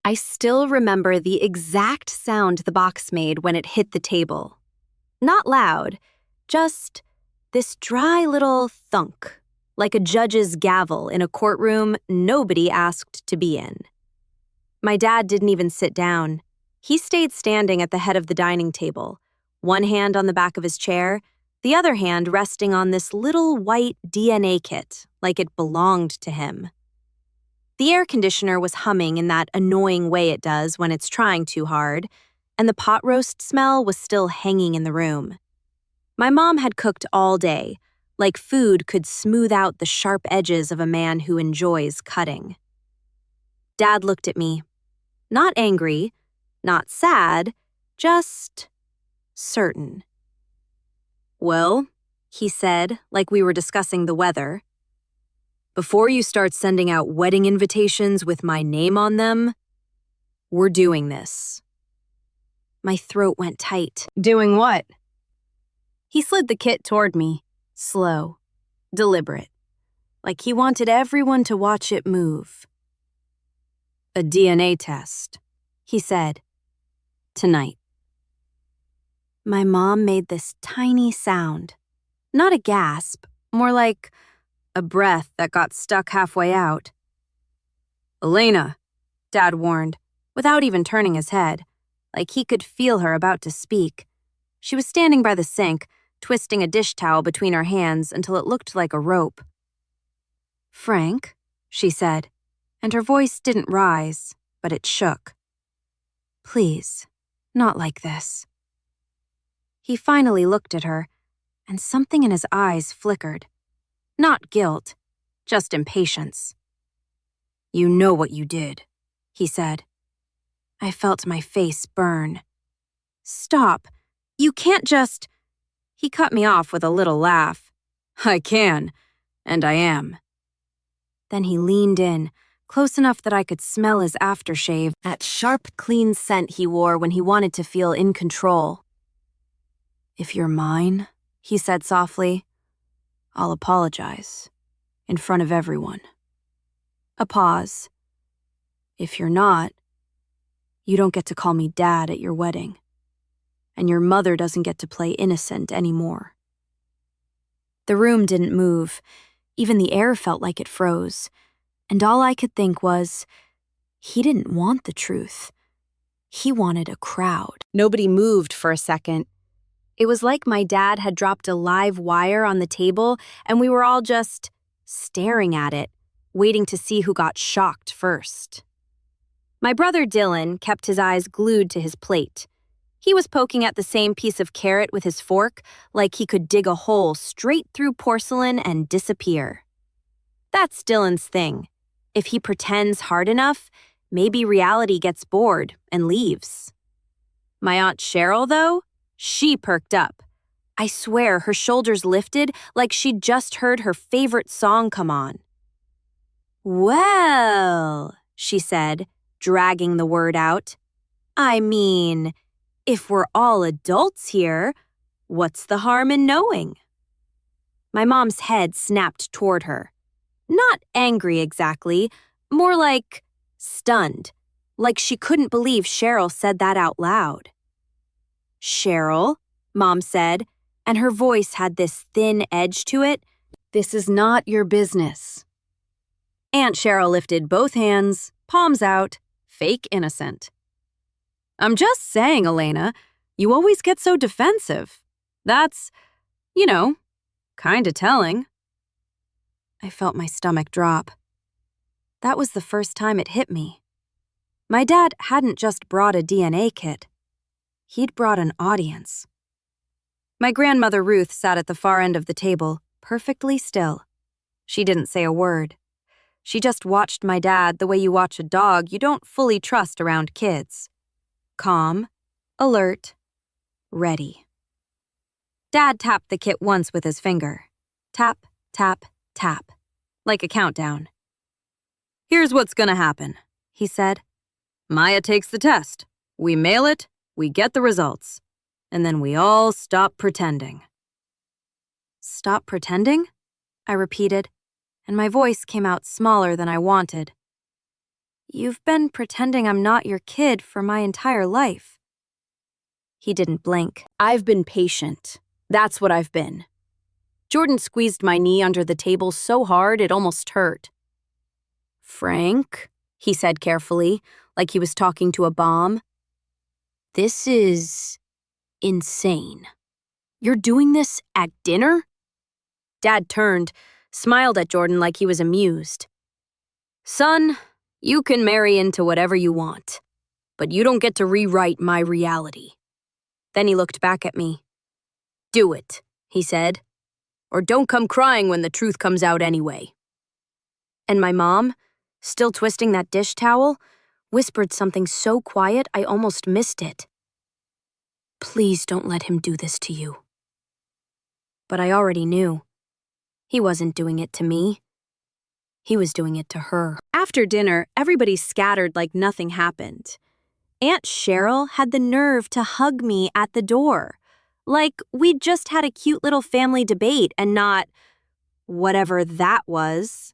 I still remember the exact sound the box made when it hit the table. Not loud, just this dry little thunk, like a judge's gavel in a courtroom nobody asked to be in. My dad didn't even sit down. He stayed standing at the head of the dining table, one hand on the back of his chair, the other hand resting on this little white DNA kit, like it belonged to him. The air conditioner was humming in that annoying way it does when it's trying too hard, and the pot roast smell was still hanging in the room. My mom had cooked all day, like food could smooth out the sharp edges of a man who enjoys cutting. Dad looked at me. Not angry, not sad, just certain. "Well," he said, like we were discussing the weather, "before you start sending out wedding invitations with my name on them, we're doing this." My throat went tight. Doing what? He slid the kit toward me, slow, deliberate, like he wanted everyone to watch it move. "A DNA test," he said, "tonight." My mom made this tiny sound. Not a gasp, more like a breath that got stuck halfway out. "Elena," Dad warned, without even turning his head, like he could feel her about to speak. She was standing by the sink, twisting a dish towel between her hands until it looked like a rope. "Frank," she said, and her voice didn't rise, but it shook. "Please, not like this." He finally looked at her, and something in his eyes flickered. Not guilt, just impatience. "You know what you did," he said. I felt my face burn. "Stop. You can't just—" He cut me off with a little laugh. "I can, and I am." Then he leaned in, close enough that I could smell his aftershave, that sharp, clean scent he wore when he wanted to feel in control. "If you're mine," he said softly, "I'll apologize, in front of everyone." A pause. "If you're not, you don't get to call me Dad at your wedding, and your mother doesn't get to play innocent anymore." The room didn't move. Even the air felt like it froze. And all I could think was, he didn't want the truth. He wanted a crowd. Nobody moved for a second. It was like my dad had dropped a live wire on the table, and we were all just staring at it, waiting to see who got shocked first. My brother Dylan kept his eyes glued to his plate. He was poking at the same piece of carrot with his fork, like he could dig a hole straight through porcelain and disappear. That's Dylan's thing. If he pretends hard enough, maybe reality gets bored and leaves. My Aunt Cheryl, though, she perked up. I swear her shoulders lifted like she'd just heard her favorite song come on. "Well," she said, dragging the word out. "I mean, if we're all adults here, what's the harm in knowing?" My mom's head snapped toward her. Not angry exactly, more like stunned, like she couldn't believe Cheryl said that out loud. "Cheryl," Mom said, and her voice had this thin edge to it, "this is not your business." Aunt Cheryl lifted both hands, palms out, fake innocent. "I'm just saying, Elena, you always get so defensive. That's, kinda telling." I felt my stomach drop. That was the first time it hit me. My dad hadn't just brought a DNA kit. He'd brought an audience. My grandmother Ruth sat at the far end of the table, perfectly still. She didn't say a word. She just watched my dad the way you watch a dog you don't fully trust around kids. Calm, alert, ready. Dad tapped the kit once with his finger. Tap, tap, tap, like a countdown. "Here's what's gonna happen," he said. "Maya takes the test. We mail it, we get the results, and then we all stop pretending." "Stop pretending?" I repeated, and my voice came out smaller than I wanted. You've been pretending I'm not your kid for my entire life. He didn't blink. I've been patient. That's what I've been. Jordan squeezed my knee under the table so hard it almost hurt. Frank, he said carefully, like he was talking to a bomb. This is insane. You're doing this at dinner? Dad turned, smiled at Jordan like he was amused. Son, you can marry into whatever you want, but you don't get to rewrite my reality. Then he looked back at me. Do it, he said, or don't come crying when the truth comes out anyway. And my mom, still twisting that dish towel, whispered something so quiet I almost missed it. Please don't let him do this to you. But I already knew. He wasn't doing it to me. He was doing it to her. After dinner, everybody scattered like nothing happened. Aunt Cheryl had the nerve to hug me at the door, like we'd just had a cute little family debate and not whatever that was.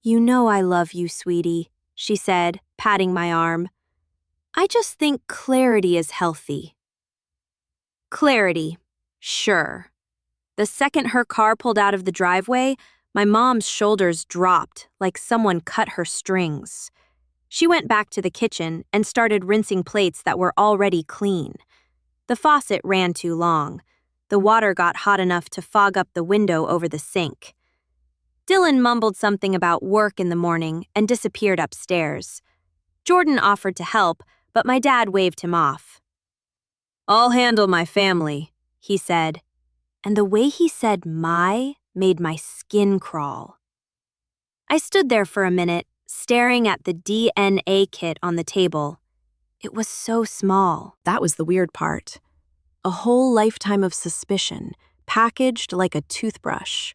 You know I love you, sweetie, she said, patting my arm. I just think clarity is healthy. Clarity, sure. The second her car pulled out of the driveway, my mom's shoulders dropped like someone cut her strings. She went back to the kitchen and started rinsing plates that were already clean. The faucet ran too long. The water got hot enough to fog up the window over the sink. Dylan mumbled something about work in the morning and disappeared upstairs. Jordan offered to help, but my dad waved him off. I'll handle my family, he said. And the way he said my made my skin crawl. I stood there for a minute, staring at the DNA kit on the table. It was so small. That was the weird part. A whole lifetime of suspicion, packaged like a toothbrush.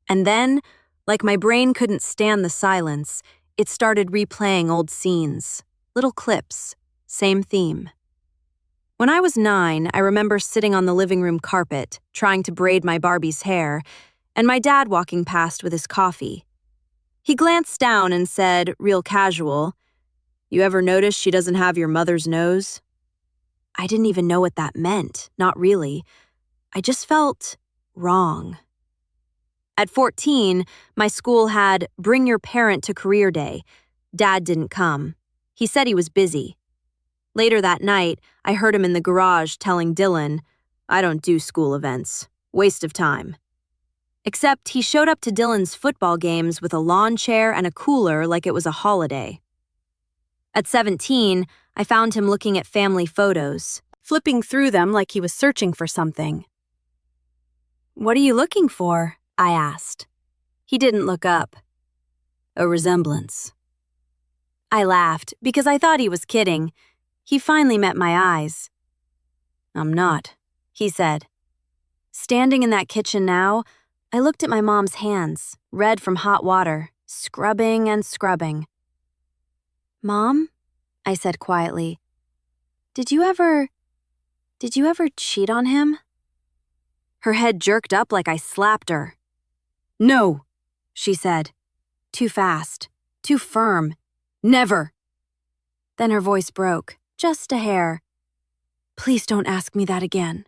And then, like my brain couldn't stand the silence, it started replaying old scenes, little clips, same theme. When I was 9, I remember sitting on the living room carpet, trying to braid my Barbie's hair, and my dad walking past with his coffee. He glanced down and said, real casual, "You ever notice she doesn't have your mother's nose?" I didn't even know what that meant, not really. I just felt wrong. At 14, my school had Bring Your Parent to Career Day. Dad didn't come. He said he was busy. Later that night, I heard him in the garage telling Dylan, I don't do school events. Waste of time. Except he showed up to Dylan's football games with a lawn chair and a cooler like it was a holiday. At 17, I found him looking at family photos, flipping through them like he was searching for something. What are you looking for? I asked. He didn't look up. A resemblance. I laughed because I thought he was kidding. He finally met my eyes. I'm not, he said. Standing in that kitchen now, I looked at my mom's hands, red from hot water, scrubbing and scrubbing. Mom, I said quietly, did you ever cheat on him? Her head jerked up like I slapped her. No, she said. Too fast, too firm. Never. Then her voice broke, just a hair. Please don't ask me that again.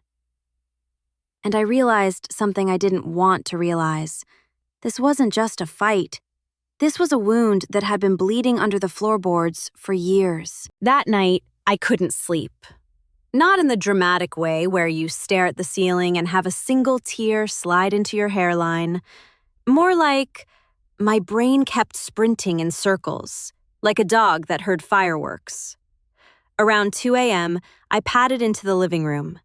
And I realized something I didn't want to realize. This wasn't just a fight. This was a wound that had been bleeding under the floorboards for years. That night, I couldn't sleep. Not in the dramatic way where you stare at the ceiling and have a single tear slide into your hairline. More like my brain kept sprinting in circles, like a dog that heard fireworks. Around 2 a.m., I padded into the living room.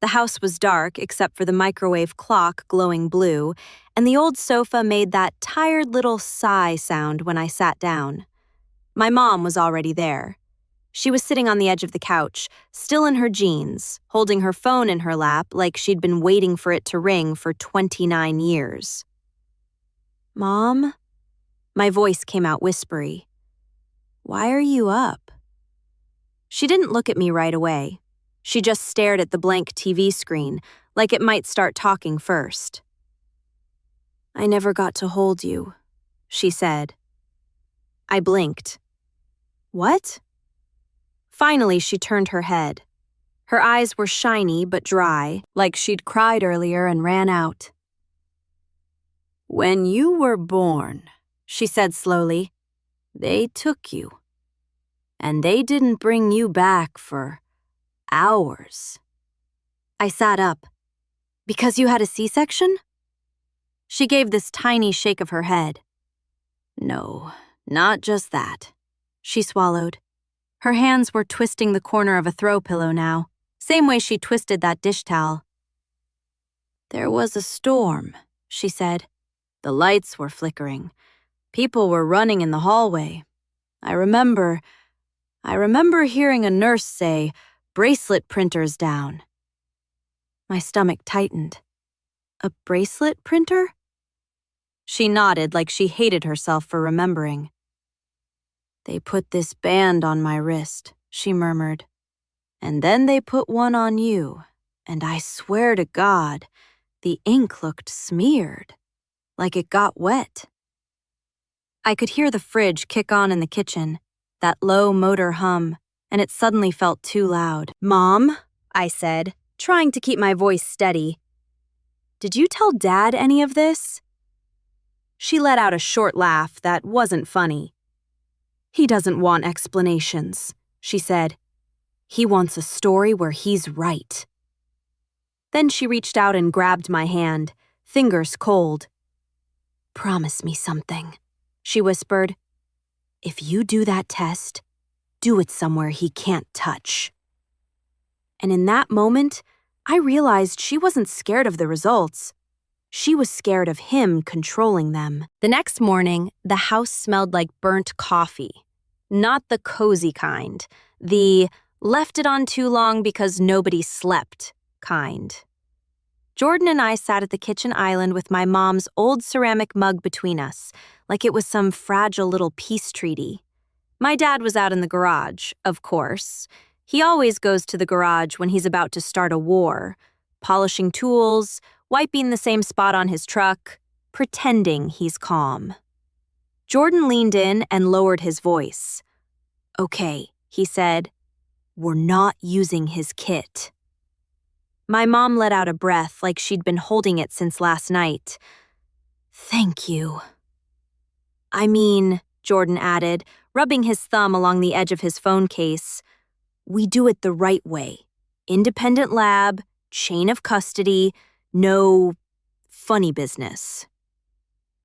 The house was dark except for the microwave clock glowing blue, and the old sofa made that tired little sigh sound when I sat down. My mom was already there. She was sitting on the edge of the couch, still in her jeans, holding her phone in her lap like she'd been waiting for it to ring for 29 years. Mom? My voice came out whispery. Why are you up? She didn't look at me right away. She just stared at the blank TV screen, like it might start talking first. I never got to hold you, she said. I blinked. What? Finally, she turned her head. Her eyes were shiny but dry, like she'd cried earlier and ran out. When you were born, she said slowly, they took you. And they didn't bring you back for hours. I sat up. Because you had a C-section? She gave this tiny shake of her head. No, not just that. She swallowed. Her hands were twisting the corner of a throw pillow now, same way she twisted that dish towel. There was a storm, she said. The lights were flickering. People were running in the hallway. I remember hearing a nurse say, bracelet printers down. My stomach tightened. A bracelet printer? She nodded like she hated herself for remembering. They put this band on my wrist, she murmured. And then they put one on you, and I swear to God, the ink looked smeared, like it got wet. I could hear the fridge kick on in the kitchen, that low motor hum, and it suddenly felt too loud. Mom, I said, trying to keep my voice steady. Did you tell Dad any of this? She let out a short laugh that wasn't funny. He doesn't want explanations, she said. He wants a story where he's right. Then she reached out and grabbed my hand, fingers cold. Promise me something, she whispered. If you do that test, do it somewhere he can't touch. And in that moment, I realized she wasn't scared of the results. She was scared of him controlling them. The next morning, the house smelled like burnt coffee. Not the cozy kind, the left it on too long because nobody slept kind. Jordan and I sat at the kitchen island with my mom's old ceramic mug between us, like it was some fragile little peace treaty. My dad was out in the garage, of course. He always goes to the garage when he's about to start a war, polishing tools, wiping the same spot on his truck, pretending he's calm. Jordan leaned in and lowered his voice. Okay, he said. We're not using his kit. My mom let out a breath like she'd been holding it since last night. Thank you. I mean, Jordan added, rubbing his thumb along the edge of his phone case, we do it the right way. Independent lab, chain of custody, no funny business.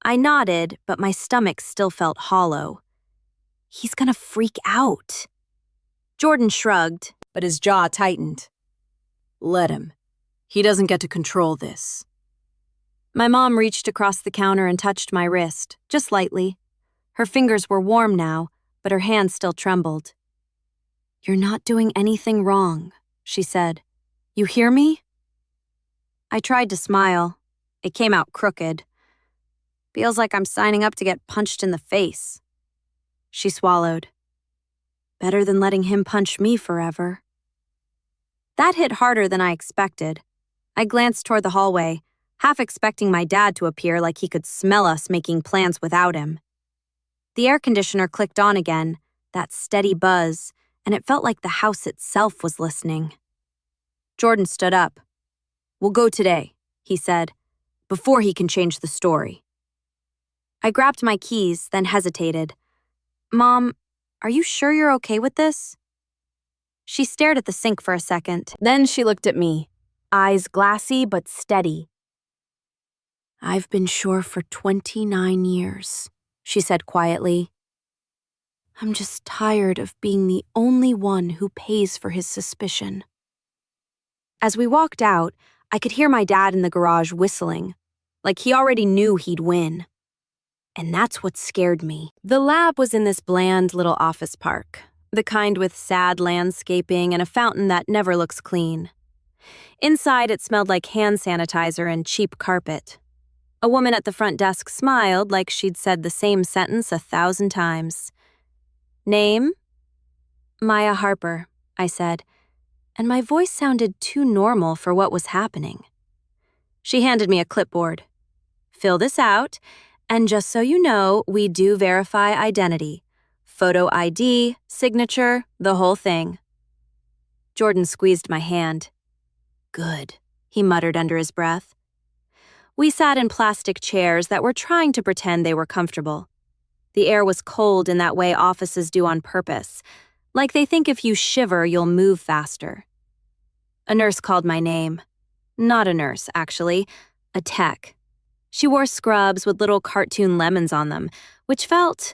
I nodded, but my stomach still felt hollow. He's gonna freak out. Jordan shrugged, but his jaw tightened. Let him. He doesn't get to control this. My mom reached across the counter and touched my wrist, just lightly. Her fingers were warm now, but her hand still trembled. You're not doing anything wrong, she said. You hear me? I tried to smile. It came out crooked. Feels like I'm signing up to get punched in the face. She swallowed. Better than letting him punch me forever. That hit harder than I expected. I glanced toward the hallway, half expecting my dad to appear like he could smell us making plans without him. The air conditioner clicked on again, that steady buzz, and it felt like the house itself was listening. Jordan stood up. We'll go today, he said, before he can change the story. I grabbed my keys, then hesitated. Mom, are you sure you're okay with this? She stared at the sink for a second. Then she looked at me, eyes glassy but steady. I've been sure for 29 years, she said quietly. I'm just tired of being the only one who pays for his suspicion. As we walked out, I could hear my dad in the garage whistling, like he already knew he'd win. And that's what scared me. The lab was in this bland little office park, the kind with sad landscaping and a fountain that never looks clean. Inside, it smelled like hand sanitizer and cheap carpet. A woman at the front desk smiled like she'd said the same sentence 1,000 times. Name? Maya Harper, I said, and my voice sounded too normal for what was happening. She handed me a clipboard. Fill this out, and just so you know, we do verify identity. Photo ID, signature, the whole thing. Jordan squeezed my hand. Good, he muttered under his breath. We sat in plastic chairs that were trying to pretend they were comfortable. The air was cold in that way offices do on purpose, like they think if you shiver, you'll move faster. A nurse called my name. Not a nurse, actually, a tech. She wore scrubs with little cartoon lemons on them, which felt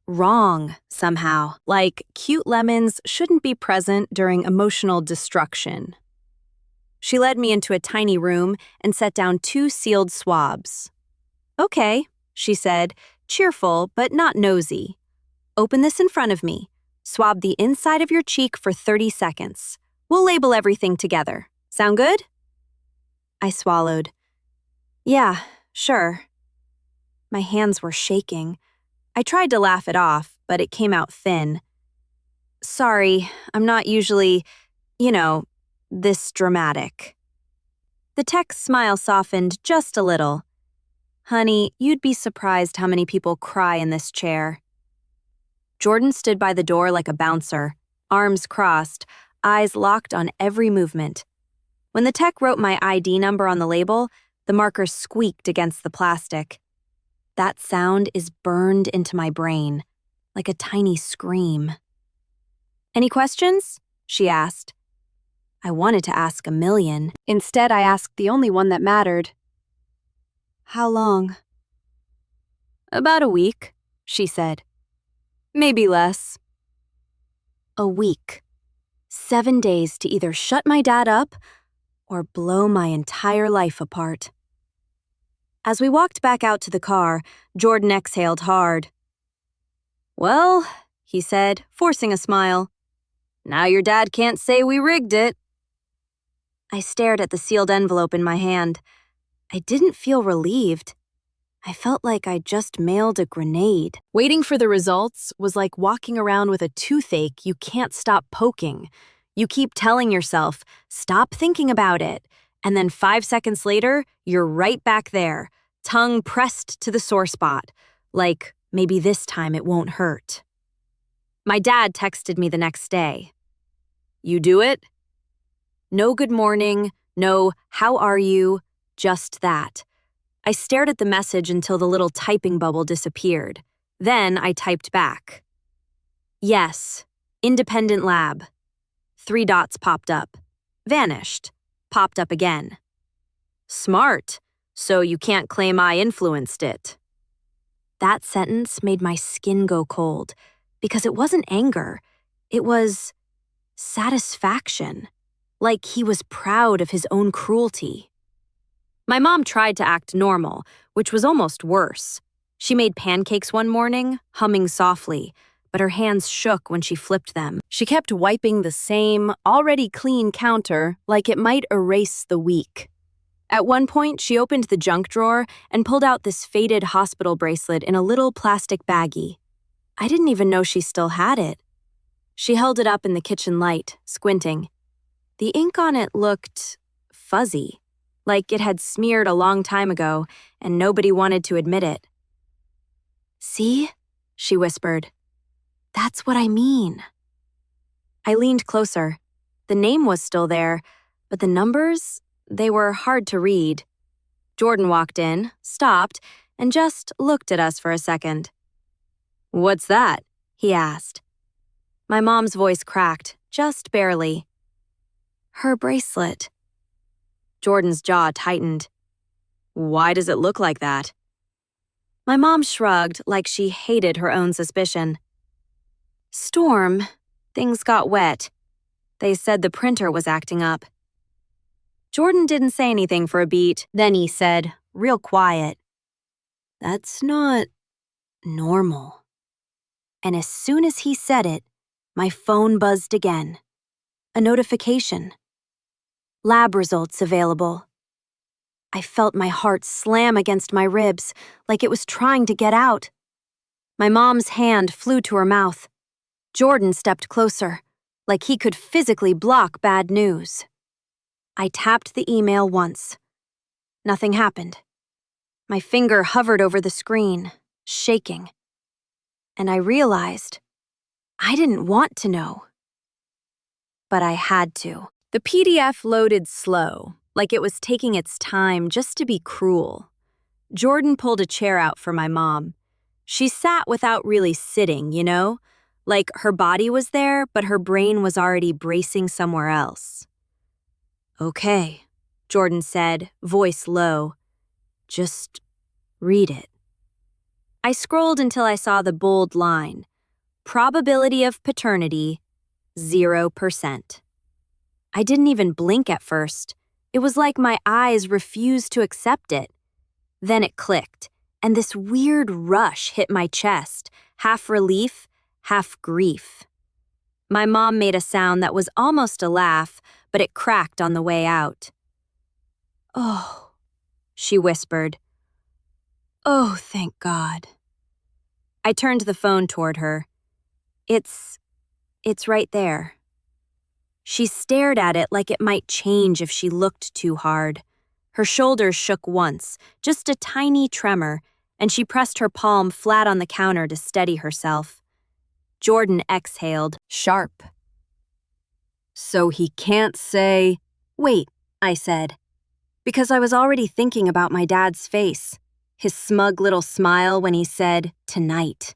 wrong somehow, like cute lemons shouldn't be present during emotional destruction. She led me into a tiny room and set down 2 sealed swabs. Okay, she said, cheerful but not nosy. Open this in front of me. Swab the inside of your cheek for 30 seconds. We'll label everything together. Sound good? I swallowed. Yeah, sure. My hands were shaking. I tried to laugh it off, but it came out thin. Sorry, I'm not usually, this dramatic. The tech's smile softened just a little. Honey, you'd be surprised how many people cry in this chair. Jordan stood by the door like a bouncer, arms crossed, eyes locked on every movement. When the tech wrote my ID number on the label, the marker squeaked against the plastic. That sound is burned into my brain, like a tiny scream. Any questions? She asked. I wanted to ask a million. Instead, I asked the only one that mattered. How long? About a week, she said. Maybe less. A week. 7 days to either shut my dad up or blow my entire life apart. As we walked back out to the car, Jordan exhaled hard. Well, he said, forcing a smile, now your dad can't say we rigged it. I stared at the sealed envelope in my hand. I didn't feel relieved. I felt like I'd just mailed a grenade. Waiting for the results was like walking around with a toothache you can't stop poking. You keep telling yourself, stop thinking about it. And then 5 seconds later, you're right back there, tongue pressed to the sore spot. Like, maybe this time it won't hurt. My dad texted me the next day. You do it? No good morning, no how are you, just that. I stared at the message until the little typing bubble disappeared. Then I typed back. Yes, independent lab. 3 dots popped up. Vanished. Popped up again. Smart, so you can't claim I influenced it. That sentence made my skin go cold, because it wasn't anger. It was satisfaction, like he was proud of his own cruelty. My mom tried to act normal, which was almost worse. She made pancakes one morning, humming softly, but her hands shook when she flipped them. She kept wiping the same, already clean counter like it might erase the week. At one point, she opened the junk drawer and pulled out this faded hospital bracelet in a little plastic baggie. I didn't even know she still had it. She held it up in the kitchen light, squinting. The ink on it looked fuzzy, like it had smeared a long time ago and nobody wanted to admit it. See? She whispered. That's what I mean. I leaned closer. The name was still there, but the numbers, they were hard to read. Jordan walked in, stopped, and just looked at us for a second. What's that? He asked. My mom's voice cracked, just barely. Her bracelet. Jordan's jaw tightened. Why does it look like that? My mom shrugged like she hated her own suspicion. Storm. Things got wet. They said the printer was acting up. Jordan didn't say anything for a beat. Then he said, real quiet, that's not normal. And as soon as he said it, my phone buzzed again. A notification. Lab results available. I felt my heart slam against my ribs, like it was trying to get out. My mom's hand flew to her mouth. Jordan stepped closer, like he could physically block bad news. I tapped the email once. Nothing happened. My finger hovered over the screen, shaking. and I realized I didn't want to know. But I had to. The PDF loaded slow, like it was taking its time just to be cruel. Jordan pulled a chair out for my mom. She sat without really sitting, you know? Like her body was there, but her brain was already bracing somewhere else. "Okay," Jordan said, voice low. "Just read it." I scrolled until I saw the bold line. Probability of paternity, 0%. I didn't even blink at first. It was like my eyes refused to accept it. Then it clicked, and this weird rush hit my chest, half relief, half grief. My mom made a sound that was almost a laugh, but it cracked on the way out. "Oh," she whispered. "Oh, thank God." I turned the phone toward her. It's right there." She stared at it like it might change if she looked too hard. Her shoulders shook once, just a tiny tremor, and she pressed her palm flat on the counter to steady herself. Jordan exhaled, sharp. "So he can't say—" "Wait," I said, because I was already thinking about my dad's face, his smug little smile when he said, "tonight."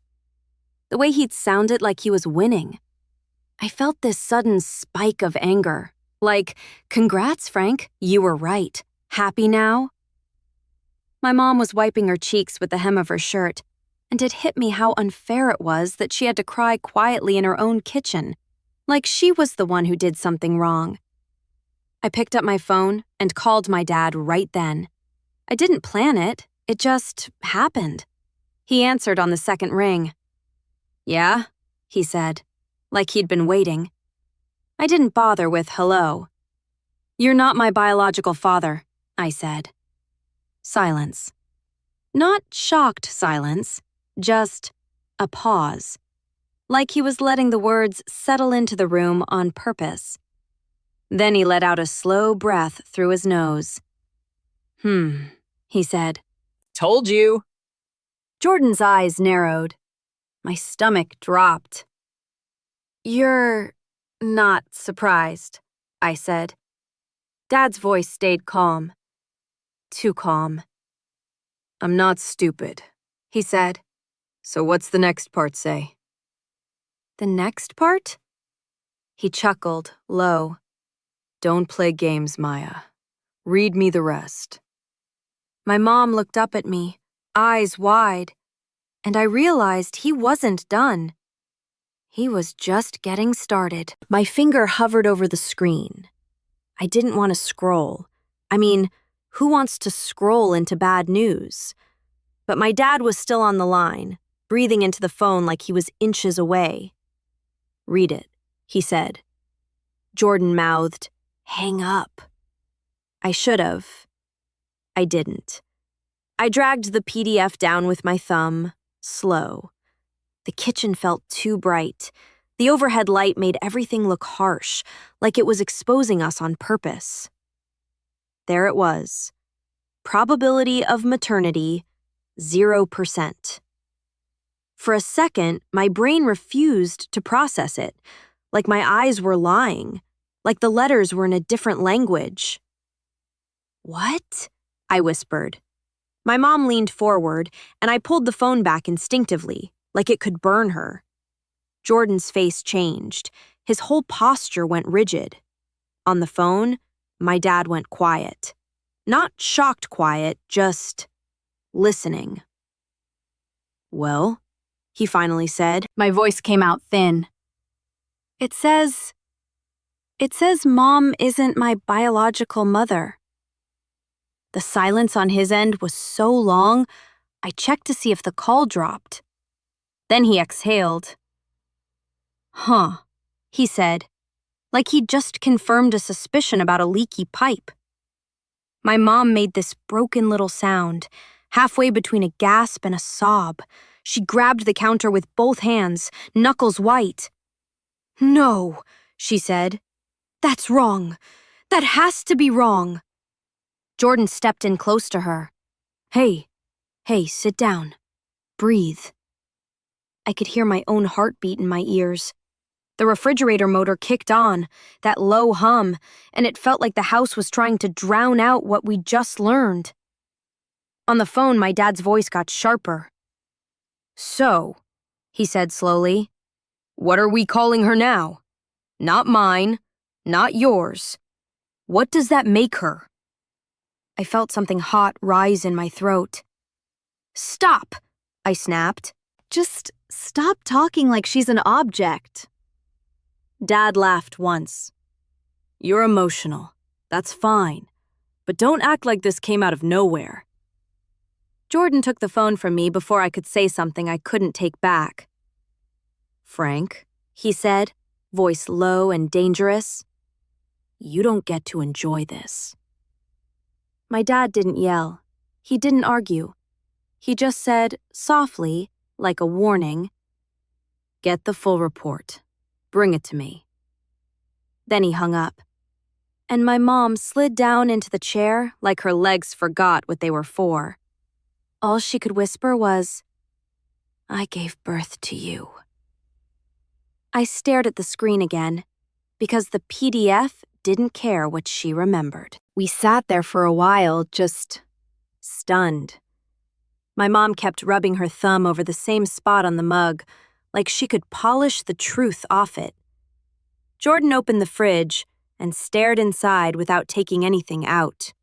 The way he'd sounded like he was winning. I felt this sudden spike of anger, like, "Congrats, Frank, you were right. Happy now?" My mom was wiping her cheeks with the hem of her shirt, and it hit me how unfair it was that she had to cry quietly in her own kitchen, like she was the one who did something wrong. I picked up my phone and called my dad right then. I didn't plan it, it just happened. He answered on the second ring. "Yeah?" he said, like he'd been waiting. I didn't bother with hello. "You're not my biological father," I said. Silence. Not shocked silence, just a pause. Like he was letting the words settle into the room on purpose. Then he let out a slow breath through his nose. He said. "Told you." Jordan's eyes narrowed. My stomach dropped. "You're not surprised," I said. Dad's voice stayed calm. Too calm. "I'm not stupid," he said. "So what's the next part say?" "The next part?" He chuckled, low. "Don't play games, Maya. Read me the rest." My mom looked up at me, eyes wide, and I realized he wasn't done. He was just getting started. My finger hovered over the screen. I didn't want to scroll. I mean, who wants to scroll into bad news? But my dad was still on the line, breathing into the phone like he was inches away. "Read it," he said. Jordan mouthed, "Hang up." I should have. I didn't. I dragged the PDF down with my thumb, slow. The kitchen felt too bright. The overhead light made everything look harsh, like it was exposing us on purpose. There it was. Probability of maternity, 0%. For a second, my brain refused to process it, like my eyes were lying, like the letters were in a different language. "What?" I whispered. My mom leaned forward, and I pulled the phone back instinctively, like it could burn her. Jordan's face changed. His whole posture went rigid. On the phone, my dad went quiet. Not shocked quiet, just listening. "Well," he finally said. My voice came out thin. It says Mom isn't my biological mother." The silence on his end was so long, I checked to see if the call dropped. Then he exhaled. "Huh," he said, like he'd just confirmed a suspicion about a leaky pipe. My mom made this broken little sound, halfway between a gasp and a sob. She grabbed the counter with both hands, knuckles white. "No," she said. "That's wrong. That has to be wrong." Jordan stepped in close to her. Hey, sit down. Breathe." I could hear my own heartbeat in my ears. The refrigerator motor kicked on, that low hum, and it felt like the house was trying to drown out what we'd just learned. On the phone, my dad's voice got sharper. "So," he said slowly, "what are we calling her now? Not mine, not yours. What does that make her?" I felt something hot rise in my throat. "Stop," I snapped. "Just stop talking like she's an object." Dad laughed once. "You're emotional. That's fine. But don't act like this came out of nowhere." Jordan took the phone from me before I could say something I couldn't take back. "Frank," he said, voice low and dangerous, "you don't get to enjoy this." My dad didn't yell. He didn't argue. He just said, softly, like a warning, "Get the full report. Bring it to me." Then he hung up. And my mom slid down into the chair like her legs forgot what they were for. All she could whisper was, "I gave birth to you." I stared at the screen again, because the PDF didn't care what she remembered. We sat there for a while, just stunned. My mom kept rubbing her thumb over the same spot on the mug, like she could polish the truth off it. Jordan opened the fridge and stared inside without taking anything out.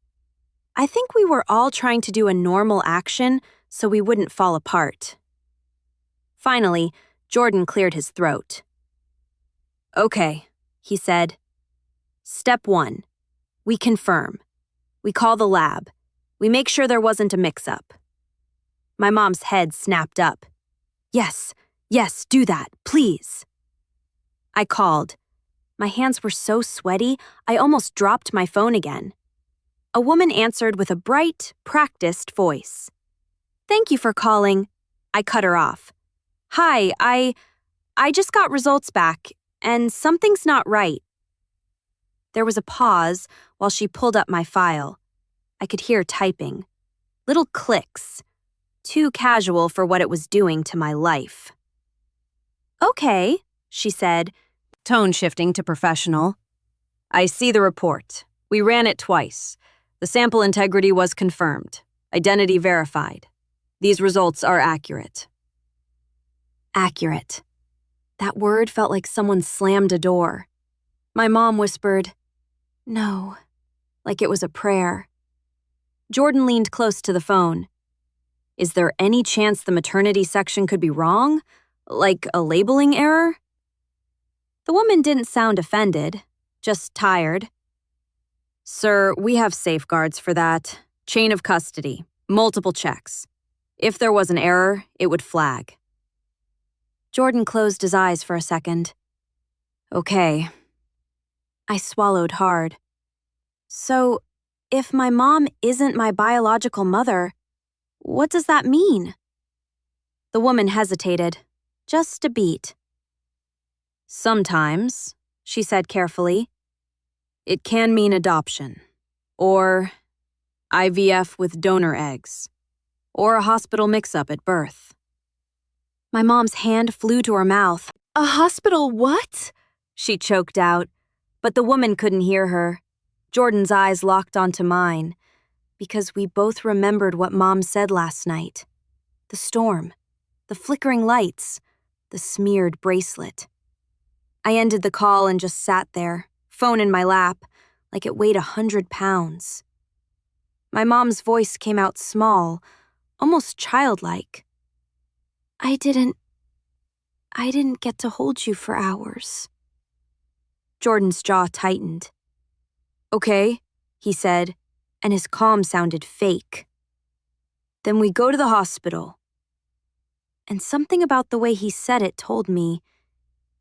I think we were all trying to do a normal action so we wouldn't fall apart. Finally, Jordan cleared his throat. "Okay," he said. "Step 1. We confirm. We call the lab. We make sure there wasn't a mix-up." My mom's head snapped up. Yes, do that, please." I called. My hands were so sweaty, I almost dropped my phone again. A woman answered with a bright, practiced voice. "Thank you for calling." I cut her off. "Hi, I just got results back, and something's not right." There was a pause while she pulled up my file. I could hear typing. Little clicks. Too casual for what it was doing to my life. "Okay," she said, tone shifting to professional. "I see the report. We ran it twice. The sample integrity was confirmed. Identity verified. These results are accurate." Accurate. That word felt like someone slammed a door. My mom whispered, "No," like it was a prayer. Jordan leaned close to the phone. "Is there any chance the maternity section could be wrong? Like a labeling error?" The woman didn't sound offended, just tired. "Sir, we have safeguards for that. Chain of custody, multiple checks. If there was an error, it would flag." Jordan closed his eyes for a second. "Okay." I swallowed hard. "So, if my mom isn't my biological mother, what does that mean?" The woman hesitated, just a beat. "Sometimes," she said carefully, "it can mean adoption, or IVF with donor eggs, or a hospital mix-up at birth." My mom's hand flew to her mouth. "A hospital what?" she choked out, but the woman couldn't hear her. Jordan's eyes locked onto mine, because we both remembered what Mom said last night. The storm, the flickering lights, the smeared bracelet. I ended the call and just sat there, phone in my lap, like it weighed 100 pounds. My mom's voice came out small, almost childlike. I didn't get to hold you for hours." Jordan's jaw tightened. "Okay," he said, and his calm sounded fake. "Then we go to the hospital." And something about the way he said it told me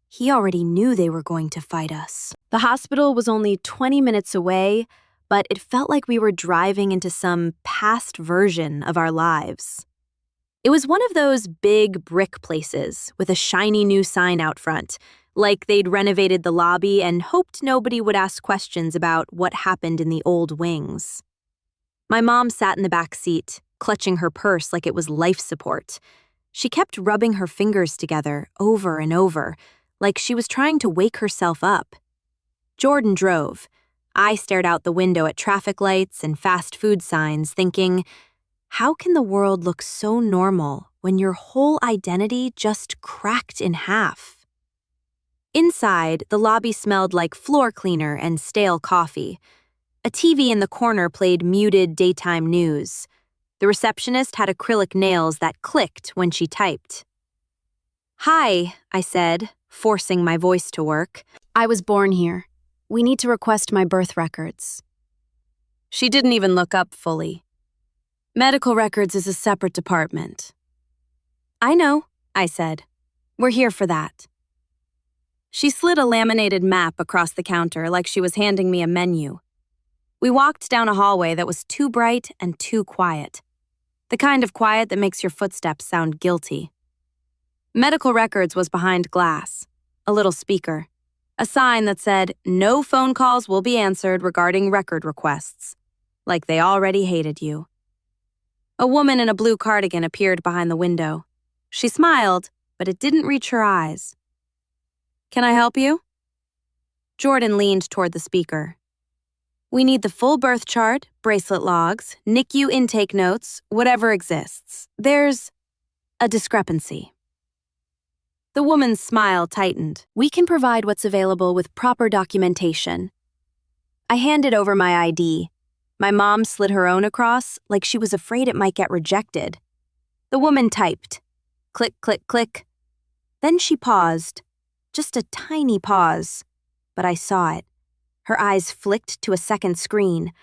he already knew they were going to fight us. The hospital was only 20 minutes away, but it felt like we were driving into some past version of our lives. It was one of those big brick places with a shiny new sign out front, like they'd renovated the lobby and hoped nobody would ask questions about what happened in the old wings. My mom sat in the back seat, clutching her purse like it was life support. She kept rubbing her fingers together over and over, like she was trying to wake herself up. Jordan drove. I stared out the window at traffic lights and fast food signs, thinking, how can the world look so normal when your whole identity just cracked in half? Inside, the lobby smelled like floor cleaner and stale coffee. A TV in the corner played muted daytime news. The receptionist had acrylic nails that clicked when she typed. "Hi," I said, forcing my voice to work. "I was born here. We need to request my birth records." She didn't even look up fully. "Medical records is a separate department." "I know," I said. "We're here for that." She slid a laminated map across the counter like she was handing me a menu. We walked down a hallway that was too bright and too quiet. The kind of quiet that makes your footsteps sound guilty. Medical records was behind glass, a little speaker, a sign that said, "No phone calls will be answered regarding record requests," like they already hated you. A woman in a blue cardigan appeared behind the window. She smiled, but it didn't reach her eyes. "Can I help you?" Jordan leaned toward the speaker. "We need the full birth chart, bracelet logs, NICU intake notes, whatever exists. There's a discrepancy." The woman's smile tightened. "We can provide what's available with proper documentation." I handed over my ID. My mom slid her own across like she was afraid it might get rejected. The woman typed. Click, click, click. Then she paused. Just a tiny pause. But I saw it. Her eyes flicked to a second screen.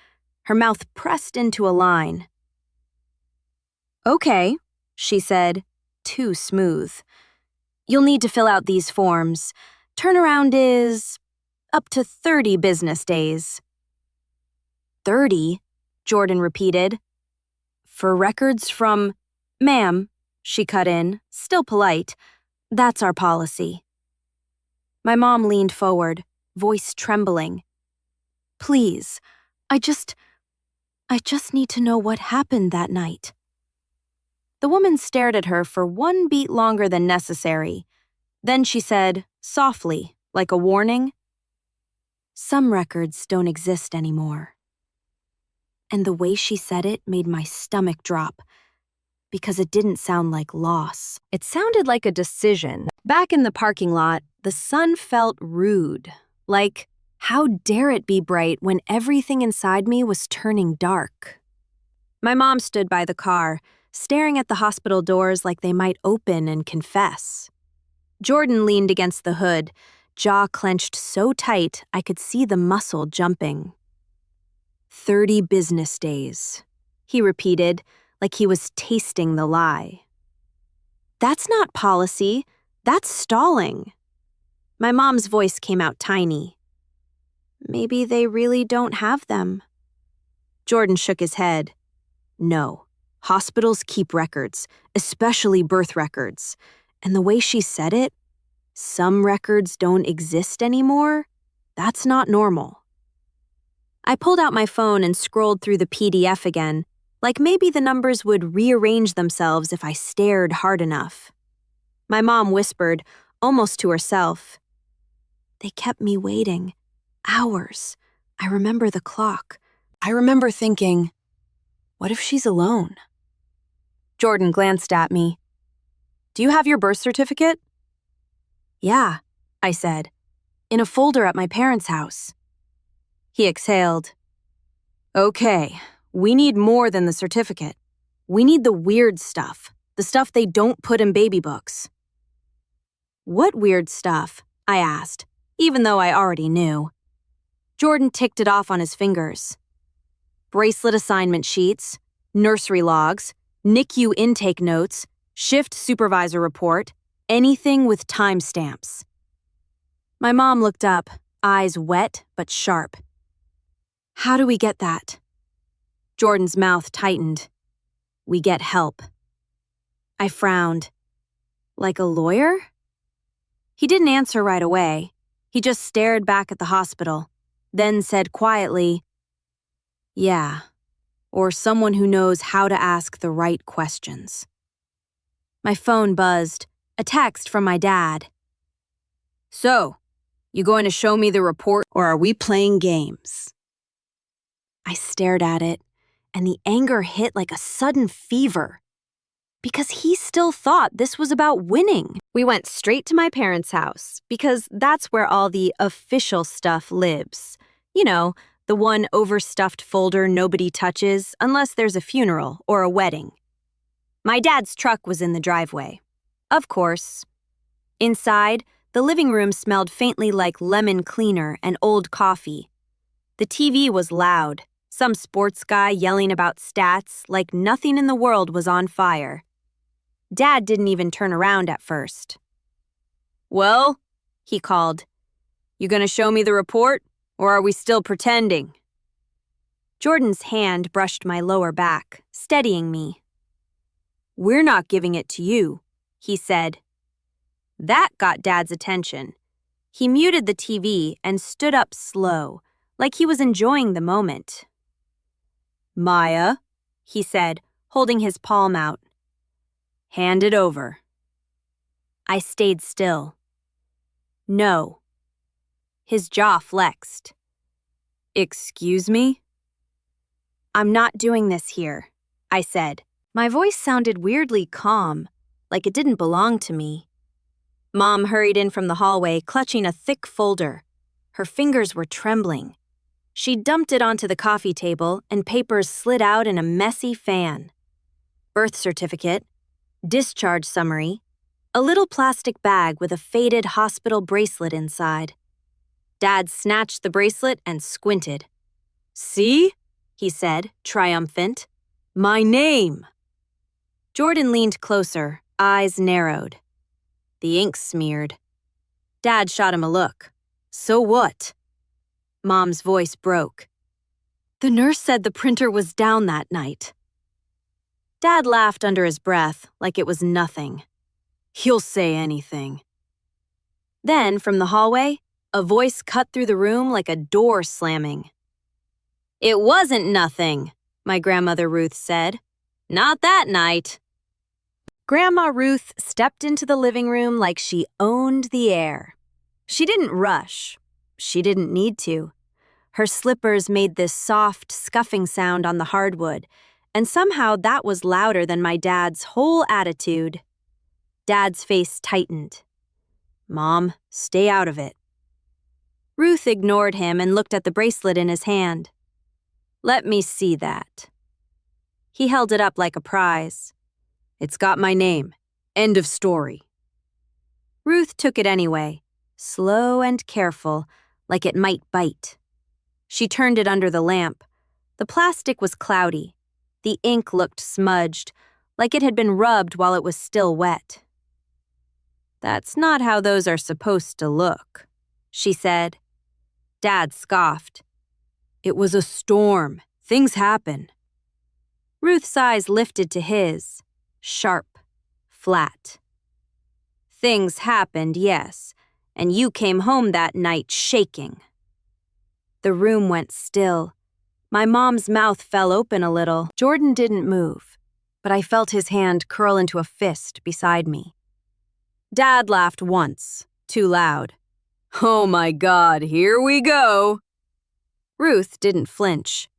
Her mouth pressed into a line. "Okay," she said, too smooth. "You'll need to fill out these forms. Turnaround is up to 30 business days." 30? Jordan repeated. "For records from—" "Ma'am," she cut in, still polite, "that's our policy." My mom leaned forward, voice trembling. "Please, I just need to know what happened that night." The woman stared at her for one beat longer than necessary. Then she said, softly, like a warning, "Some records don't exist anymore." And the way she said it made my stomach drop, because it didn't sound like loss. It sounded like a decision. Back in the parking lot, the sun felt rude, like, how dare it be bright when everything inside me was turning dark? My mom stood by the car, staring at the hospital doors like they might open and confess. Jordan leaned against the hood, jaw clenched so tight I could see the muscle jumping. 30 business days, he repeated, like he was tasting the lie. "That's not policy, that's stalling." My mom's voice came out tiny. "Maybe they really don't have them." Jordan shook his head. "No, hospitals keep records, especially birth records. And the way she said it, some records don't exist anymore, that's not normal." I pulled out my phone and scrolled through the PDF again, like maybe the numbers would rearrange themselves if I stared hard enough. My mom whispered, almost to herself, "They kept me waiting. Hours. I remember the clock. I remember thinking, what if she's alone?" Jordan glanced at me. "Do you have your birth certificate?" "Yeah," I said, "in a folder at my parents' house." He exhaled. "Okay, we need more than the certificate. We need the weird stuff, the stuff they don't put in baby books." "What weird stuff?" I asked, even though I already knew. Jordan ticked it off on his fingers. Bracelet assignment sheets, nursery logs, NICU intake notes, shift supervisor report, anything with timestamps. My mom looked up, eyes wet but sharp. "How do we get that?" Jordan's mouth tightened. "We get help." I frowned. "Like a lawyer?" He didn't answer right away. He just stared back at the hospital, then said quietly, "Yeah, or someone who knows how to ask the right questions." My phone buzzed. A text from my dad. "So, you going to show me the report, or are we playing games?" I stared at it, and the anger hit like a sudden fever. Because he still thought this was about winning. We went straight to my parents' house, because that's where all the official stuff lives. You know, the one overstuffed folder nobody touches unless there's a funeral or a wedding. My dad's truck was in the driveway. Of course. Inside, the living room smelled faintly like lemon cleaner and old coffee. The TV was loud, some sports guy yelling about stats like nothing in the world was on fire. Dad didn't even turn around at first. "Well," he called, "you gonna show me the report, or are we still pretending?" Jordan's hand brushed my lower back, steadying me. "We're not giving it to you," he said. That got Dad's attention. He muted the TV and stood up slow, like he was enjoying the moment. "Maya," he said, holding his palm out. "Hand it over." I stayed still. "No." His jaw flexed. "Excuse me?" "I'm not doing this here," I said. My voice sounded weirdly calm, like it didn't belong to me. Mom hurried in from the hallway, clutching a thick folder. Her fingers were trembling. She dumped it onto the coffee table, and papers slid out in a messy fan. Birth certificate, discharge summary, a little plastic bag with a faded hospital bracelet inside. Dad snatched the bracelet and squinted. "See?" he said, triumphant. "My name." Jordan leaned closer, eyes narrowed. The ink smeared. Dad shot him a look. "So what?" Mom's voice broke. "The nurse said the printer was down that night." Dad laughed under his breath, like it was nothing. "He'll say anything." Then, from the hallway, a voice cut through the room like a door slamming. "It wasn't nothing," my grandmother Ruth said. "Not that night." Grandma Ruth stepped into the living room like she owned the air. She didn't rush. She didn't need to. Her slippers made this soft, scuffing sound on the hardwood, and somehow that was louder than my dad's whole attitude. Dad's face tightened. "Mom, stay out of it." Ruth ignored him and looked at the bracelet in his hand. "Let me see that." He held it up like a prize. "It's got my name. End of story." Ruth took it anyway, slow and careful, like it might bite. She turned it under the lamp. The plastic was cloudy. The ink looked smudged, like it had been rubbed while it was still wet. "That's not how those are supposed to look," she said. Dad scoffed. "It was a storm. Things happen." Ruth's eyes lifted to his, sharp, flat. "Things happened, yes, and you came home that night shaking." The room went still. My mom's mouth fell open a little. Jordan didn't move, but I felt his hand curl into a fist beside me. Dad laughed once, too loud. "Oh my God, here we go." Ruth didn't flinch.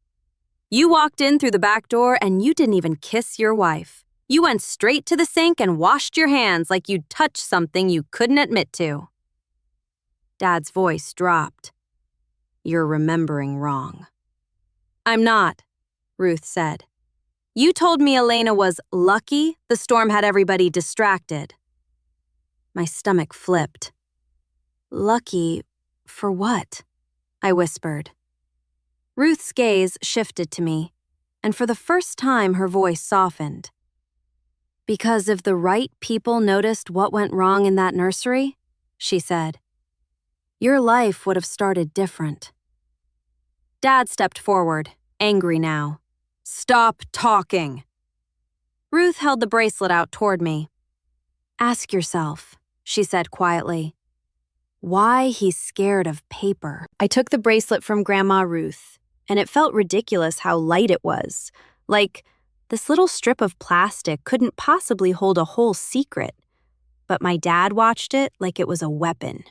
"You walked in through the back door and you didn't even kiss your wife. You went straight to the sink and washed your hands like you'd touched something you couldn't admit to." Dad's voice dropped. "You're remembering wrong." "I'm not," Ruth said. "You told me Elena was lucky the storm had everybody distracted." My stomach flipped. "Lucky for what?" I whispered. Ruth's gaze shifted to me, and for the first time her voice softened. "Because if the right people noticed what went wrong in that nursery," she said, "your life would have started different." Dad stepped forward, angry now. "Stop talking." Ruth held the bracelet out toward me. "Ask yourself," she said quietly, "why he's scared of paper." I took the bracelet from Grandma Ruth, and it felt ridiculous how light it was, like This little strip of plastic couldn't possibly hold a whole secret, but my dad watched it like it was a weapon.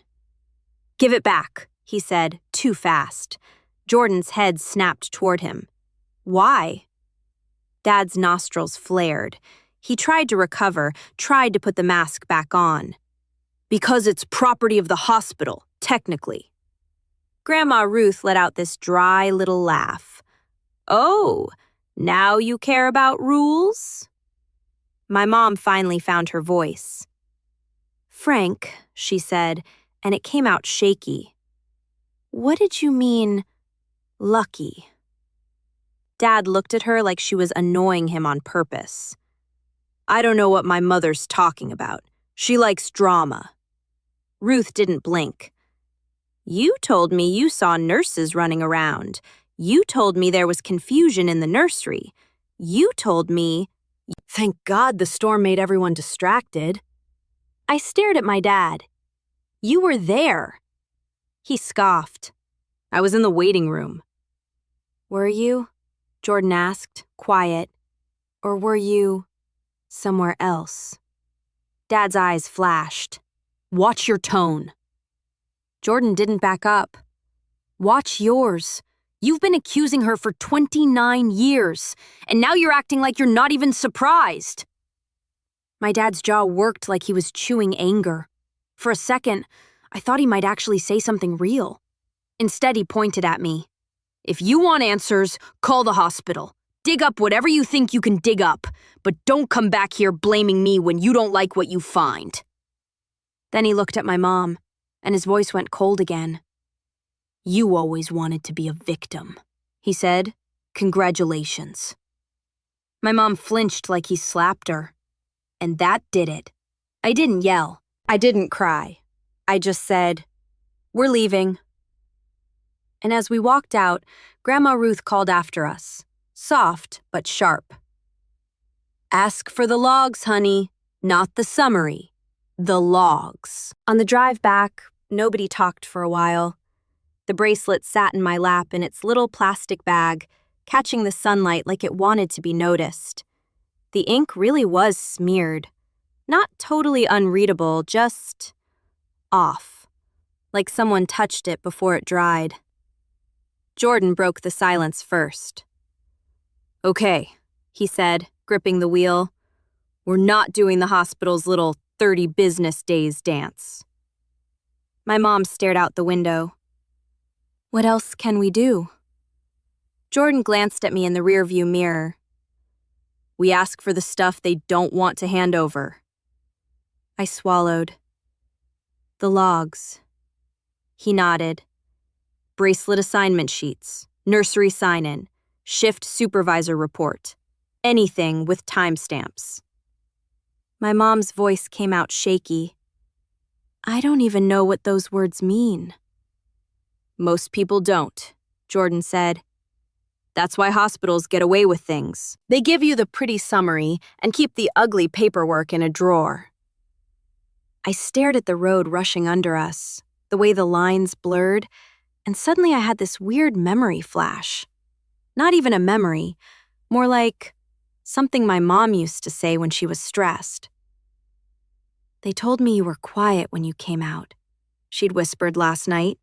"Give it back," he said, too fast. Jordan's head snapped toward him. "Why?" Dad's nostrils flared. He tried to recover, tried to put the mask back on. "Because it's property of the hospital, technically." Grandma Ruth let out this dry little laugh. "Oh, now you care about rules?" My mom finally found her voice. "Frank," she said, and it came out shaky. "What did you mean, lucky?" Dad looked at her like she was annoying him on purpose. "I don't know what my mother's talking about. She likes drama." Ruth didn't blink. "You told me you saw nurses running around. You told me there was confusion in the nursery. You told me—" "Thank God the storm made everyone distracted." I stared at my dad. "You were there." He scoffed. "I was in the waiting room." "Were you?" Jordan asked, quiet. "Or were you somewhere else?" Dad's eyes flashed. "Watch your tone." Jordan didn't back up. "Watch yours. You've been accusing her for 29 years, and now you're acting like you're not even surprised." My dad's jaw worked like he was chewing anger. For a second, I thought he might actually say something real. Instead, he pointed at me. "If you want answers, call the hospital. Dig up whatever you think you can dig up, but don't come back here blaming me when you don't like what you find." Then he looked at my mom, and his voice went cold again. "You always wanted to be a victim," he said. "Congratulations." My mom flinched like he slapped her. And that did it. I didn't yell. I didn't cry. I just said, "We're leaving." And as we walked out, Grandma Ruth called after us, soft but sharp. "Ask for the logs, honey, not the summary. The logs." On the drive back, nobody talked for a while. The bracelet sat in my lap in its little plastic bag, catching the sunlight like it wanted to be noticed. The ink really was smeared. Not totally unreadable, just off. Like someone touched it before it dried. Jordan broke the silence first. "Okay," he said, gripping the wheel. "We're not doing the hospital's little 30 business days dance." My mom stared out the window. "What else can we do?" Jordan glanced at me in the rearview mirror. "We ask for the stuff they don't want to hand over." I swallowed. "The logs." He nodded. "Bracelet assignment sheets, nursery sign-in, shift supervisor report. Anything with timestamps." My mom's voice came out shaky. "I don't even know what those words mean." "Most people don't," Jordan said. "That's why hospitals get away with things. They give you the pretty summary and keep the ugly paperwork in a drawer." I stared at the road rushing under us, the way the lines blurred, and suddenly I had this weird memory flash. Not even a memory, more like something my mom used to say when she was stressed. "They told me you were quiet when you came out," she'd whispered last night.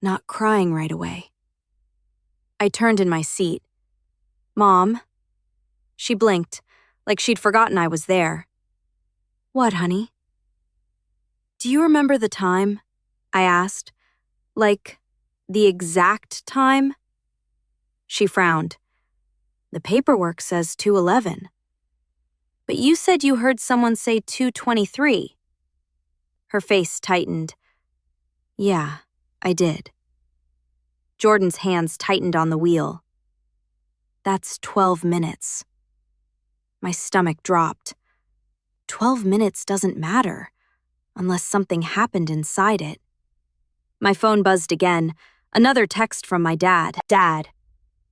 "Not crying right away." I turned in my seat. "Mom?" She blinked, like she'd forgotten I was there. "What, honey?" "Do you remember the time?" I asked. "Like, the exact time?" She frowned. "The paperwork says 2:11. But you said you heard someone say 2:23. Her face tightened. "Yeah, I did." Jordan's hands tightened on the wheel. "That's 12 minutes. My stomach dropped. 12 minutes doesn't matter, unless something happened inside it. My phone buzzed again, another text from my dad. "Dad,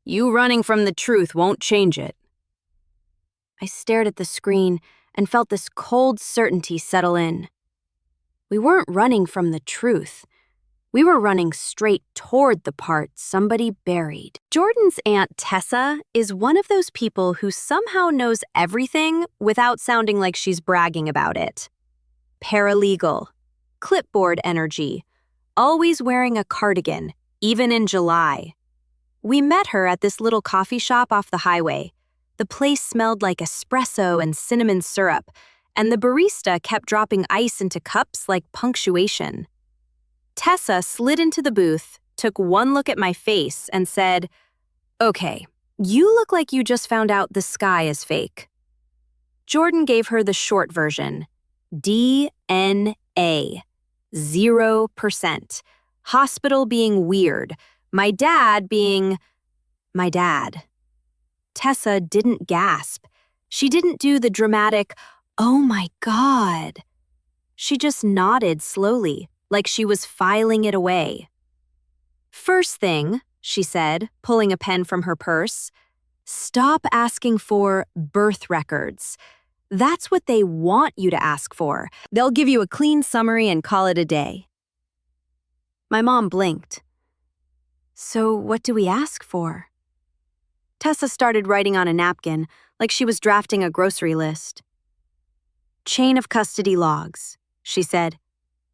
you running from the truth won't change it." I stared at the screen and felt this cold certainty settle in. We weren't running from the truth. We were running straight toward the part somebody buried. Jordan's Aunt Tessa is one of those people who somehow knows everything without sounding like she's bragging about it. Paralegal, clipboard energy, always wearing a cardigan, even in July. We met her at this little coffee shop off the highway. The place smelled like espresso and cinnamon syrup, and the barista kept dropping ice into cups like punctuation. Tessa slid into the booth, took one look at my face, and said, "Okay, you look like you just found out the sky is fake." Jordan gave her the short version. DNA. 0%. Hospital being weird. My dad being my dad. Tessa didn't gasp. She didn't do the dramatic, "Oh my God." She just nodded slowly, like she was filing it away. "First thing," she said, pulling a pen from her purse, "stop asking for birth records. That's what they want you to ask for. They'll give you a clean summary and call it a day." My mom blinked. "So what do we ask for?" Tessa started writing on a napkin, like she was drafting a grocery list. "Chain of custody logs," she said.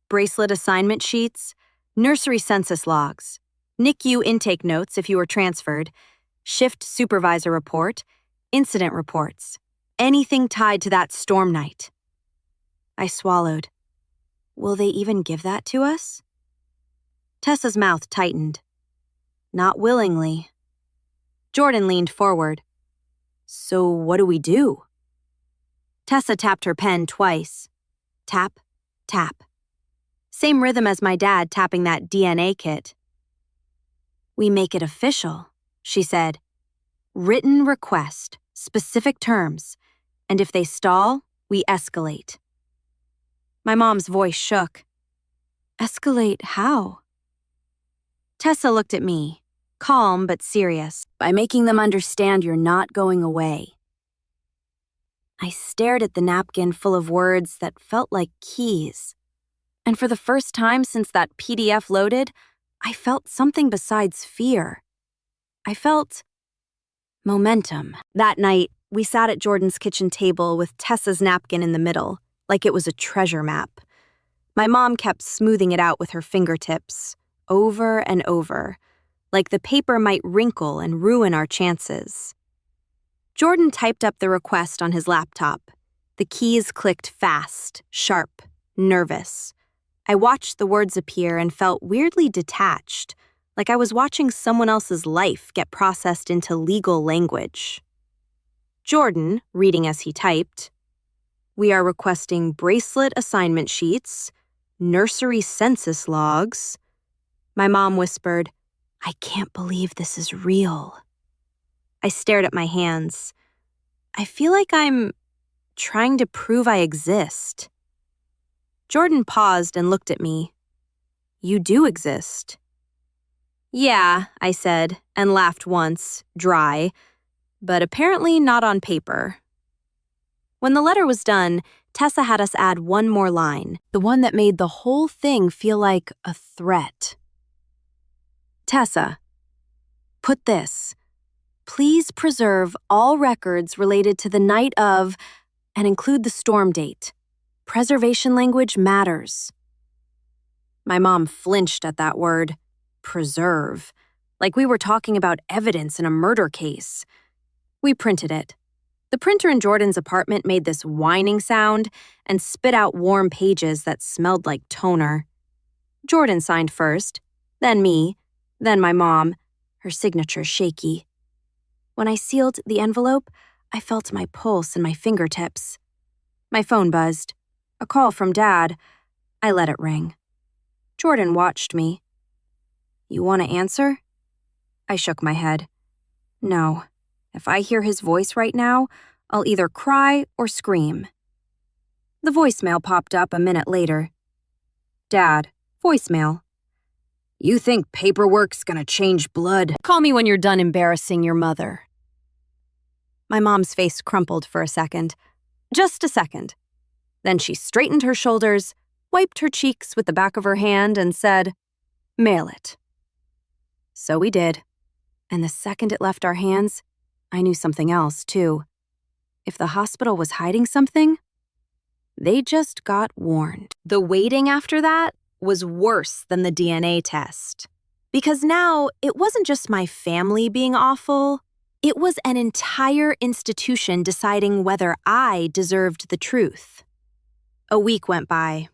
"Bracelet assignment sheets, nursery census logs, NICU intake notes if you were transferred, shift supervisor report, incident reports, anything tied to that storm night." I swallowed. Will they even give that to us? Tessa's mouth tightened. Not willingly. Jordan leaned forward. "So what do we do?" Tessa tapped her pen twice. Tap, tap. Same rhythm as my dad tapping that DNA kit. "We make it official," she said. "Written request, specific terms, and if they stall, we escalate." My mom's voice shook. "Escalate how?" Tessa looked at me, calm but serious, "By making them understand you're not going away." I stared at the napkin full of words that felt like keys. And for the first time since that PDF loaded, I felt something besides fear. I felt momentum. That night, we sat at Jordan's kitchen table with Tessa's napkin in the middle, like it was a treasure map. My mom kept smoothing it out with her fingertips, over and over, like the paper might wrinkle and ruin our chances. Jordan typed up the request on his laptop. The keys clicked fast, sharp, nervous. I watched the words appear and felt weirdly detached, like I was watching someone else's life get processed into legal language. Jordan, reading as he typed, "We are requesting bracelet assignment sheets, nursery census logs." My mom whispered, "I can't believe this is real." I stared at my hands. I feel like I'm trying to prove I exist. Jordan paused and looked at me. "You do exist." "Yeah," I said, and laughed once, dry, but apparently not on paper. When the letter was done, Tessa had us add one more line, the one that made the whole thing feel like a threat. "Tessa, put this. Please preserve all records related to the night of, and include the storm date. Preservation language matters." My mom flinched at that word, preserve, like we were talking about evidence in a murder case. We printed it. The printer in Jordan's apartment made this whining sound and spit out warm pages that smelled like toner. Jordan signed first, then me, then my mom, her signature shaky. When I sealed the envelope, I felt my pulse in my fingertips. My phone buzzed. A call from Dad. I let it ring. Jordan watched me. "You want to answer?" I shook my head. No. If I hear his voice right now, I'll either cry or scream. The voicemail popped up a minute later. "Dad, voicemail. You think paperwork's gonna change blood? Call me when you're done embarrassing your mother." My mom's face crumpled for a second. Just a second. Then she straightened her shoulders, wiped her cheeks with the back of her hand, and said, Mail it. So we did. And the second it left our hands, I knew something else, too. If the hospital was hiding something, they just got warned. The waiting after that was worse than the DNA test. Because now, it wasn't just my family being awful, it was an entire institution deciding whether I deserved the truth. A week went by,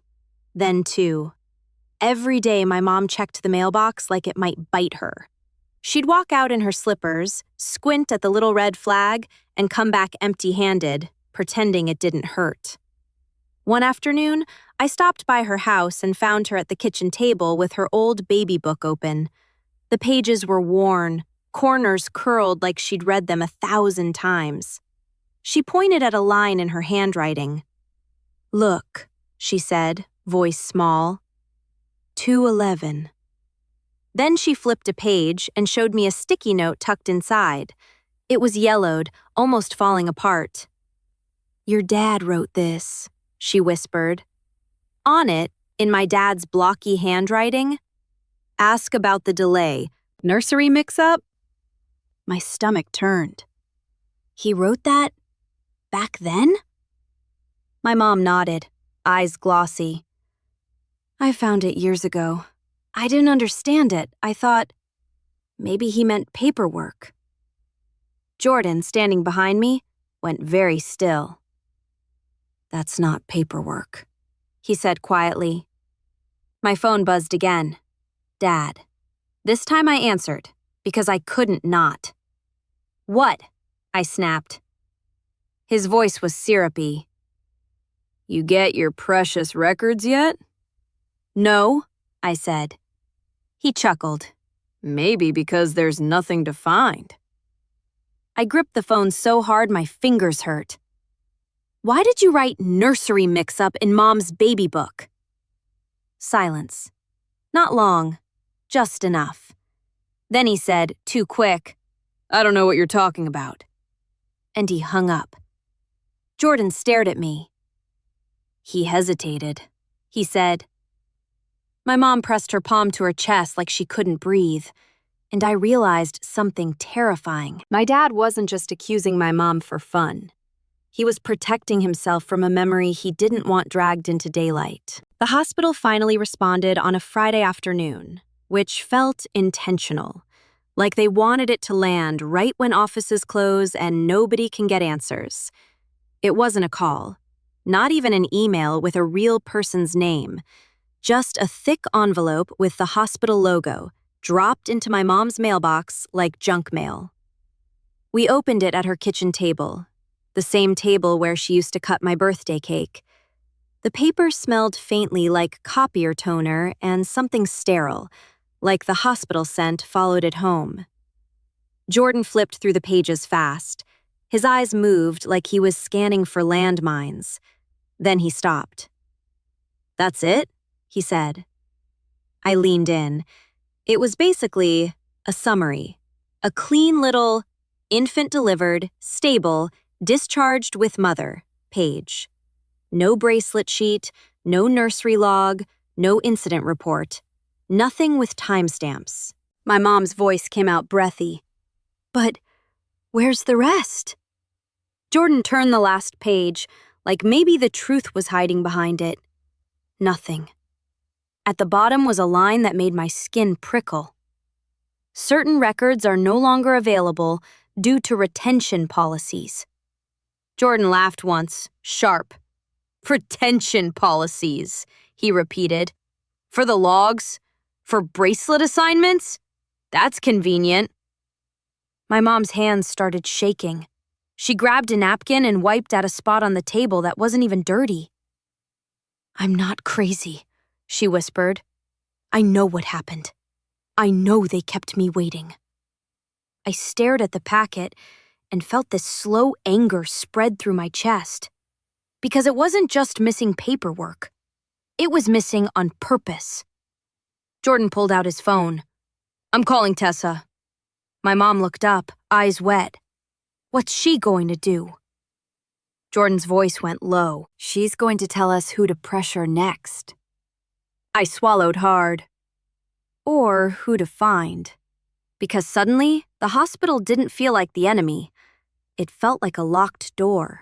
then 2. Every day my mom checked the mailbox like it might bite her. She'd walk out in her slippers, squint at the little red flag, and come back empty-handed, pretending it didn't hurt. One afternoon, I stopped by her house and found her at the kitchen table with her old baby book open. The pages were worn, corners curled like she'd read them 1,000 times. She pointed at a line in her handwriting. "Look," she said, voice small. 211. Then she flipped a page and showed me a sticky note tucked inside. It was yellowed, almost falling apart. "Your dad wrote this," she whispered. On it, in my dad's blocky handwriting, "Ask about the delay. Nursery mix-up?" My stomach turned. He wrote that back then? My mom nodded, eyes glossy. "I found it years ago. I didn't understand it. I thought maybe he meant paperwork." Jordan, standing behind me, went very still. "That's not paperwork," he said quietly. My phone buzzed again. Dad. This time I answered, because I couldn't not. "What?" I snapped. His voice was syrupy. "You get your precious records yet?" "No," I said. He chuckled. "Maybe because there's nothing to find." I gripped the phone so hard my fingers hurt. "Why did you write nursery mix-up in Mom's baby book?" Silence. Not long, just enough. Then he said, too quick, "I don't know what you're talking about." And he hung up. Jordan stared at me. He hesitated. He said. My mom pressed her palm to her chest like she couldn't breathe, and I realized something terrifying. My dad wasn't just accusing my mom for fun. He was protecting himself from a memory he didn't want dragged into daylight. The hospital finally responded on a Friday afternoon, which felt intentional, like they wanted it to land right when offices close and nobody can get answers. It wasn't a call, not even an email with a real person's name, just a thick envelope with the hospital logo dropped into my mom's mailbox like junk mail. We opened it at her kitchen table, the same table where she used to cut my birthday cake. The paper smelled faintly like copier toner and something sterile, like the hospital scent followed it home. Jordan flipped through the pages fast. His eyes moved like he was scanning for landmines. Then he stopped. "That's it?" he said. I leaned in. It was basically a summary, a clean little infant delivered, stable, discharged with mother page. No bracelet sheet, no nursery log, no incident report, nothing with timestamps. My mom's voice came out breathy. "But where's the rest?" Jordan turned the last page, like maybe the truth was hiding behind it. Nothing. At the bottom was a line that made my skin prickle. Certain records are no longer available due to retention policies. Jordan laughed once, sharp. "Retention policies," he repeated. "For the logs? For bracelet assignments? That's convenient." My mom's hands started shaking. She grabbed a napkin and wiped at a spot on the table that wasn't even dirty. "I'm not crazy," she whispered. "I know what happened. I know they kept me waiting." I stared at the packet and felt this slow anger spread through my chest. Because it wasn't just missing paperwork. It was missing on purpose. Jordan pulled out his phone. "I'm calling Tessa." My mom looked up, eyes wet. "What's she going to do?" Jordan's voice went low. "She's going to tell us who to pressure next." I swallowed hard. or who to find. Because suddenly, the hospital didn't feel like the enemy. It felt like a locked door.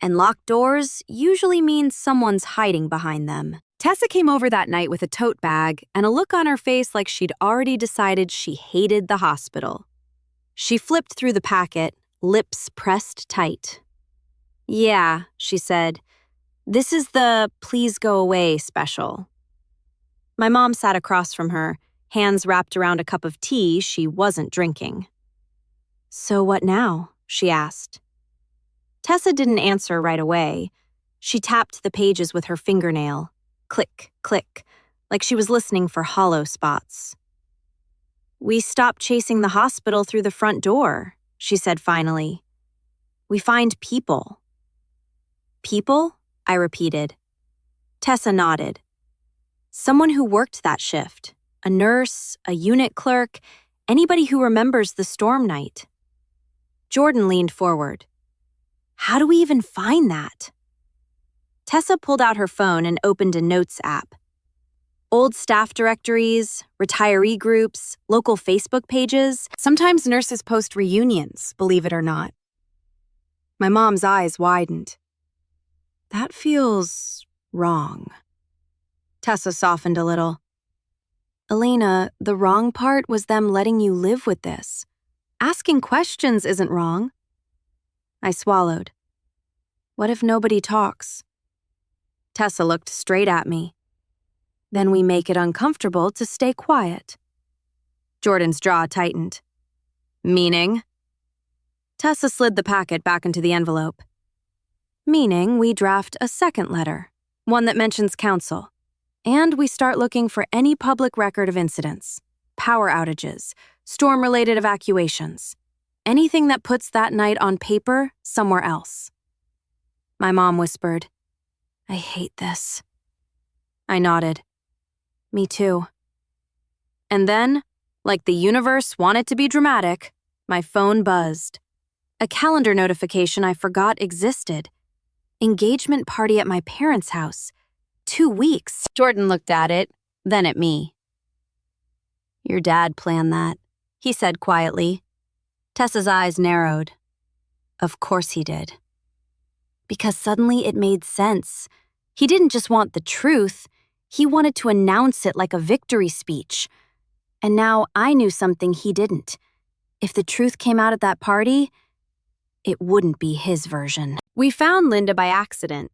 And locked doors usually mean someone's hiding behind them. Tessa came over that night with a tote bag and a look on her face like she'd already decided she hated the hospital. She flipped through the packet, lips pressed tight. "Yeah," she said. "This is the Please Go Away special." My mom sat across from her, hands wrapped around a cup of tea she wasn't drinking. "So what now?" she asked. Tessa didn't answer right away. She tapped the pages with her fingernail. Click, click, like she was listening for hollow spots. "We stopped chasing the hospital through the front door," she said finally. "We find people." "People?" I repeated. Tessa nodded. "Someone who worked that shift. A nurse, a unit clerk, anybody who remembers the storm night." Jordan leaned forward. "How do we even find that?" Tessa pulled out her phone and opened a notes app. Old staff directories, retiree groups, local Facebook pages. Sometimes nurses post reunions, believe it or not. My mom's eyes widened. "That feels wrong." Tessa softened a little. "Elena, the wrong part was them letting you live with this. Asking questions isn't wrong." I swallowed. "What if nobody talks?" Tessa looked straight at me. "Then we make it uncomfortable to stay quiet." Jordan's jaw tightened. "Meaning?" Tessa slid the packet back into the envelope. "Meaning we draft a second letter, one that mentions council. And we start looking for any public record of incidents, power outages, storm-related evacuations, anything that puts that night on paper somewhere else." My mom whispered, "I hate this." I nodded. "Me too." And then, like the universe wanted to be dramatic, my phone buzzed. A calendar notification I forgot existed. Engagement party at my parents' house. 2 weeks. Jordan looked at it, then at me. "Your dad planned that," he said quietly. Tessa's eyes narrowed. "Of course he did." Because suddenly it made sense. He didn't just want the truth, he wanted to announce it like a victory speech. And now I knew something he didn't. If the truth came out at that party, it wouldn't be his version. We found Linda by accident.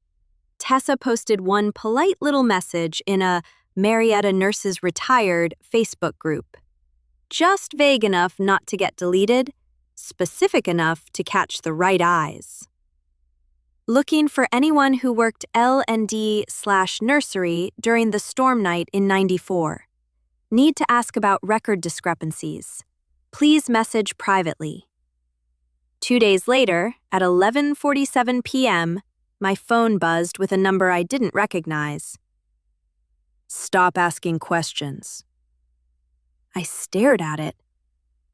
Tessa posted one polite little message in a Marietta Nurses Retired Facebook group. Just vague enough not to get deleted, specific enough to catch the right eyes. Looking for anyone who worked L&D/nursery during the storm night in '94. Need to ask about record discrepancies. Please message privately. 2 days later, at 11:47 p.m., my phone buzzed with a number I didn't recognize. "Stop asking questions." I stared at it.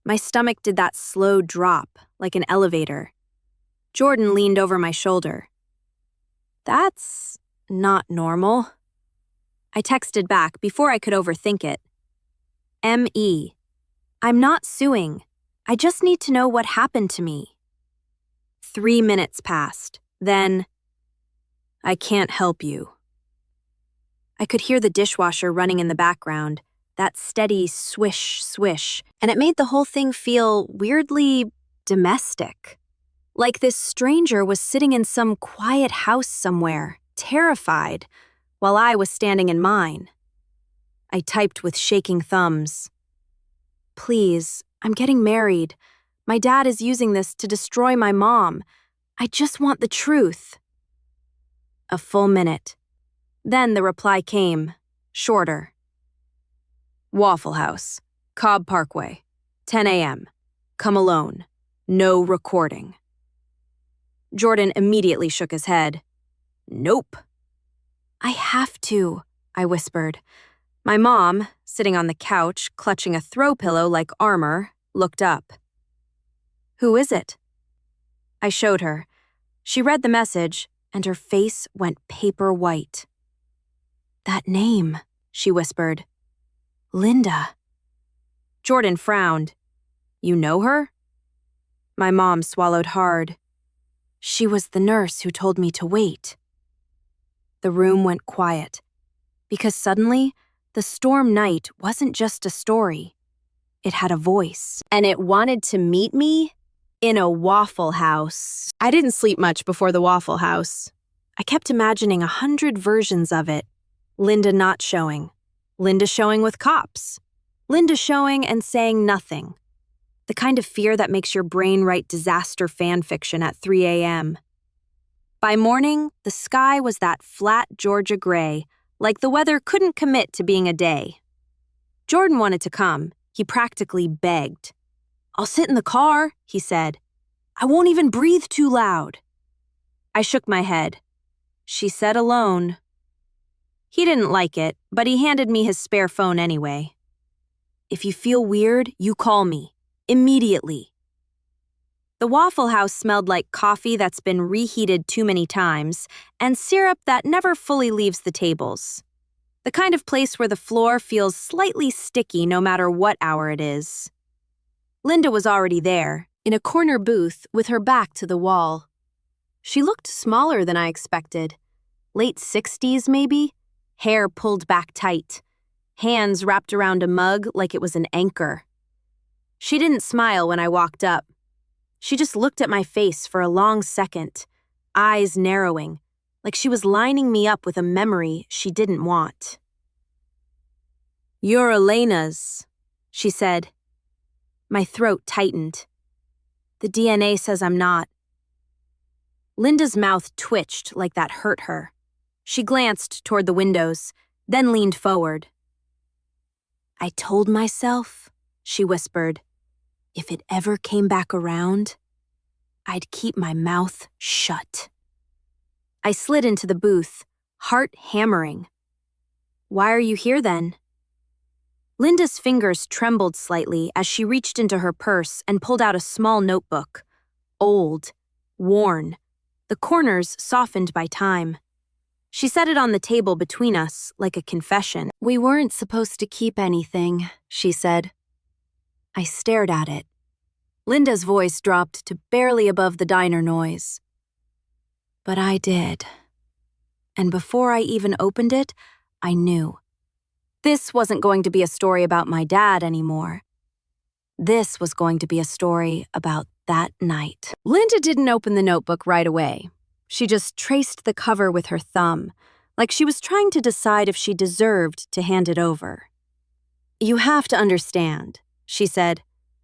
My stomach did that slow drop, like an elevator. Jordan leaned over my shoulder. "That's not normal." I texted back before I could overthink it. "M.E. I'm not suing. I just need to know what happened to me." 3 minutes passed. Then, "I can't help you." I could hear the dishwasher running in the background, that steady swish, swish, and it made the whole thing feel weirdly domestic. Like this stranger was sitting in some quiet house somewhere, terrified, while I was standing in mine. I typed with shaking thumbs. "Please, I'm getting married. My dad is using this to destroy my mom. I just want the truth." A full minute. Then the reply came, shorter. "Waffle House, Cobb Parkway, 10 a.m. Come alone. No recording." Jordan immediately shook his head. "Nope." "I have to," I whispered. My mom, sitting on the couch, clutching a throw pillow like armor, looked up. "Who is it?" I showed her. She read the message, and her face went paper white. "That name," she whispered. Linda. Jordan frowned. You know her? My mom swallowed hard. She was the nurse who told me to wait. The room went quiet, because suddenly, the storm night wasn't just a story. It had a voice, and it wanted to meet me in a Waffle House. I didn't sleep much before the Waffle House. I kept imagining 100 versions of it. Linda not showing. Linda showing with cops. Linda showing and saying nothing. The kind of fear that makes your brain write disaster fan fiction at 3 a.m. By morning, the sky was that flat Georgia gray, like the weather couldn't commit to being a day. Jordan wanted to come. He practically begged. I'll sit in the car, he said. I won't even breathe too loud. I shook my head. She said alone. He didn't like it, but he handed me his spare phone anyway. If you feel weird, you call me. Immediately. The Waffle House smelled like coffee that's been reheated too many times and syrup that never fully leaves the tables. The kind of place where the floor feels slightly sticky no matter what hour it is. Linda was already there, in a corner booth with her back to the wall. She looked smaller than I expected. Late 60s, maybe? Hair pulled back tight. Hands wrapped around a mug like it was an anchor. She didn't smile when I walked up. She just looked at my face for a long second, eyes narrowing, like she was lining me up with a memory she didn't want. You're Elena's, she said. My throat tightened. The DNA says I'm not. Linda's mouth twitched like that hurt her. She glanced toward the windows, then leaned forward. I told myself, she whispered, if it ever came back around, I'd keep my mouth shut. I slid into the booth, heart hammering. Why are you here then? Linda's fingers trembled slightly as she reached into her purse and pulled out a small notebook. Old, worn, the corners softened by time. She set it on the table between us like a confession. We weren't supposed to keep anything, she said. I stared at it. Linda's voice dropped to barely above the diner noise. But I did. And before I even opened it, I knew. This wasn't going to be a story about my dad anymore. This was going to be a story about that night. Linda didn't open the notebook right away. She just traced the cover with her thumb, like she was trying to decide if she deserved to hand it over. You have to understand, she said,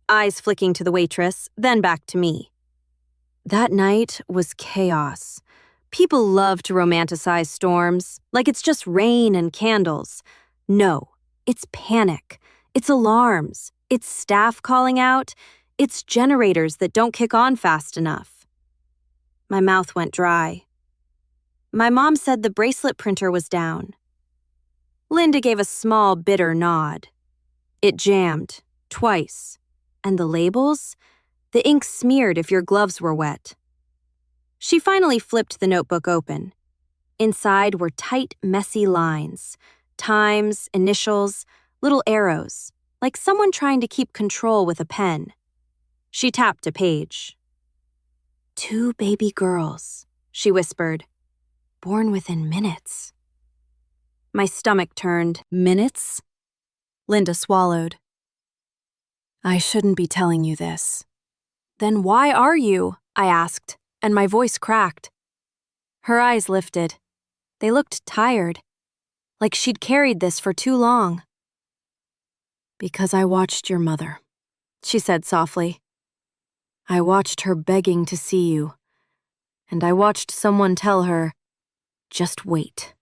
eyes flicking to the waitress, then back to me. That night was chaos. People love to romanticize storms, like it's just rain and candles. No, it's panic. It's alarms. It's staff calling out. It's generators that don't kick on fast enough. My mouth went dry. My mom said the bracelet printer was down. Linda gave a small, bitter nod. It jammed, twice. And the labels? The ink smeared if your gloves were wet. She finally flipped the notebook open. Inside were tight, messy lines. Times, initials, little arrows, like someone trying to keep control with a pen. She tapped a page. 2 baby girls, she whispered, born within minutes. My stomach turned. Minutes? Linda swallowed. I shouldn't be telling you this. Then why are you? I asked, and my voice cracked. Her eyes lifted. They looked tired, like she'd carried this for too long. Because I watched your mother, she said softly. I watched her begging to see you, and I watched someone tell her, just wait,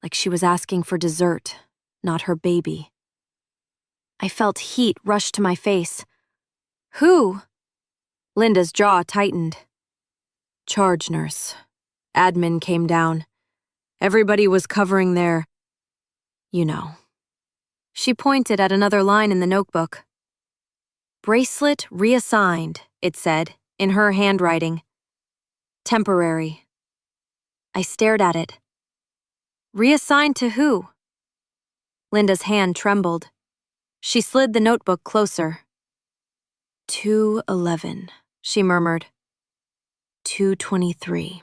like she was asking for dessert, not her baby. I felt heat rush to my face. Who? Linda's jaw tightened. Charge nurse. Admin came down. Everybody was covering their, you know. She pointed at another line in the notebook. Bracelet reassigned, it said, in her handwriting. Temporary. I stared at it. Reassigned to who? Linda's hand trembled. She slid the notebook closer. 2:11, she murmured. 2:23.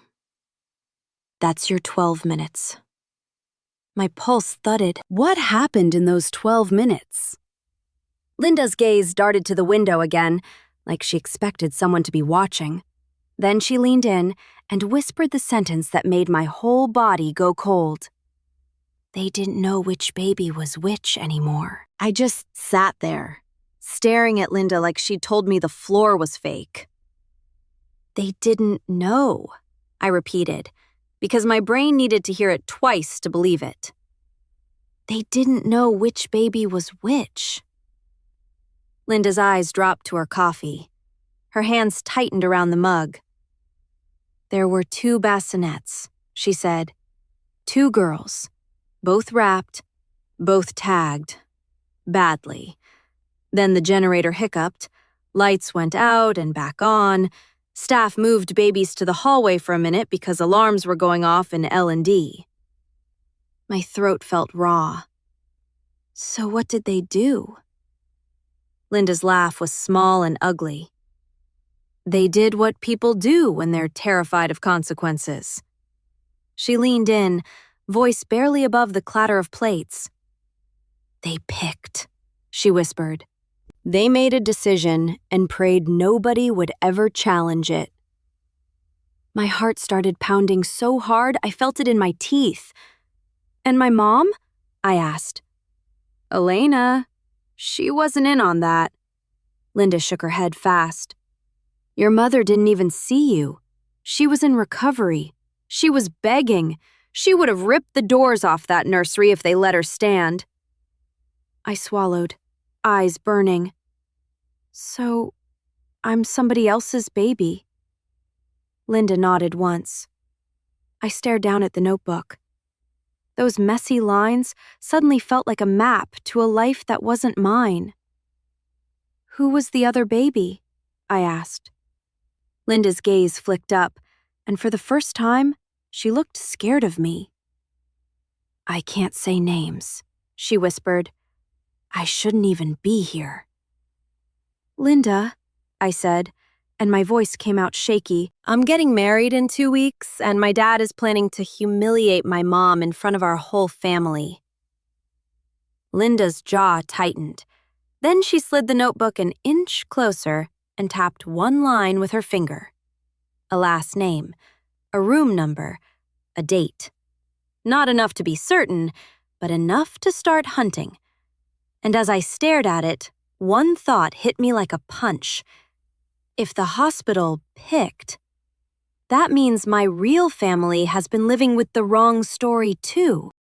That's your 12 minutes. My pulse thudded. What happened in those 12 minutes? Linda's gaze darted to the window again, like she expected someone to be watching. Then she leaned in and whispered the sentence that made my whole body go cold. They didn't know which baby was which anymore. I just sat there, staring at Linda like she'd told me the floor was fake. They didn't know, I repeated, because my brain needed to hear it twice to believe it. They didn't know which baby was which. Linda's eyes dropped to her coffee. Her hands tightened around the mug. There were 2 bassinets, she said. 2 girls, both wrapped, both tagged. Badly. Then the generator hiccuped. Lights went out and back on. Staff moved babies to the hallway for a minute because alarms were going off in L&D. My throat felt raw. So what did they do? Linda's laugh was small and ugly. They did what people do when they're terrified of consequences. She leaned in, voice barely above the clatter of plates. They picked, she whispered. They made a decision and prayed nobody would ever challenge it. My heart started pounding so hard I felt it in my teeth. And my mom? I asked. Elena, she wasn't in on that. Linda shook her head fast. Your mother didn't even see you. She was in recovery. She was begging. She would have ripped the doors off that nursery if they let her stand. I swallowed, eyes burning. So, I'm somebody else's baby. Linda nodded once. I stared down at the notebook. Those messy lines suddenly felt like a map to a life that wasn't mine. Who was the other baby? I asked. Linda's gaze flicked up, and for the first time, she looked scared of me. I can't say names, she whispered. I shouldn't even be here. Linda, I said, and my voice came out shaky. I'm getting married in 2 weeks, and my dad is planning to humiliate my mom in front of our whole family. Linda's jaw tightened. Then she slid the notebook an inch closer and tapped one line with her finger. A last name, a room number, a date. Not enough to be certain, but enough to start hunting. And as I stared at it, one thought hit me like a punch. If the hospital picked, that means my real family has been living with the wrong story too.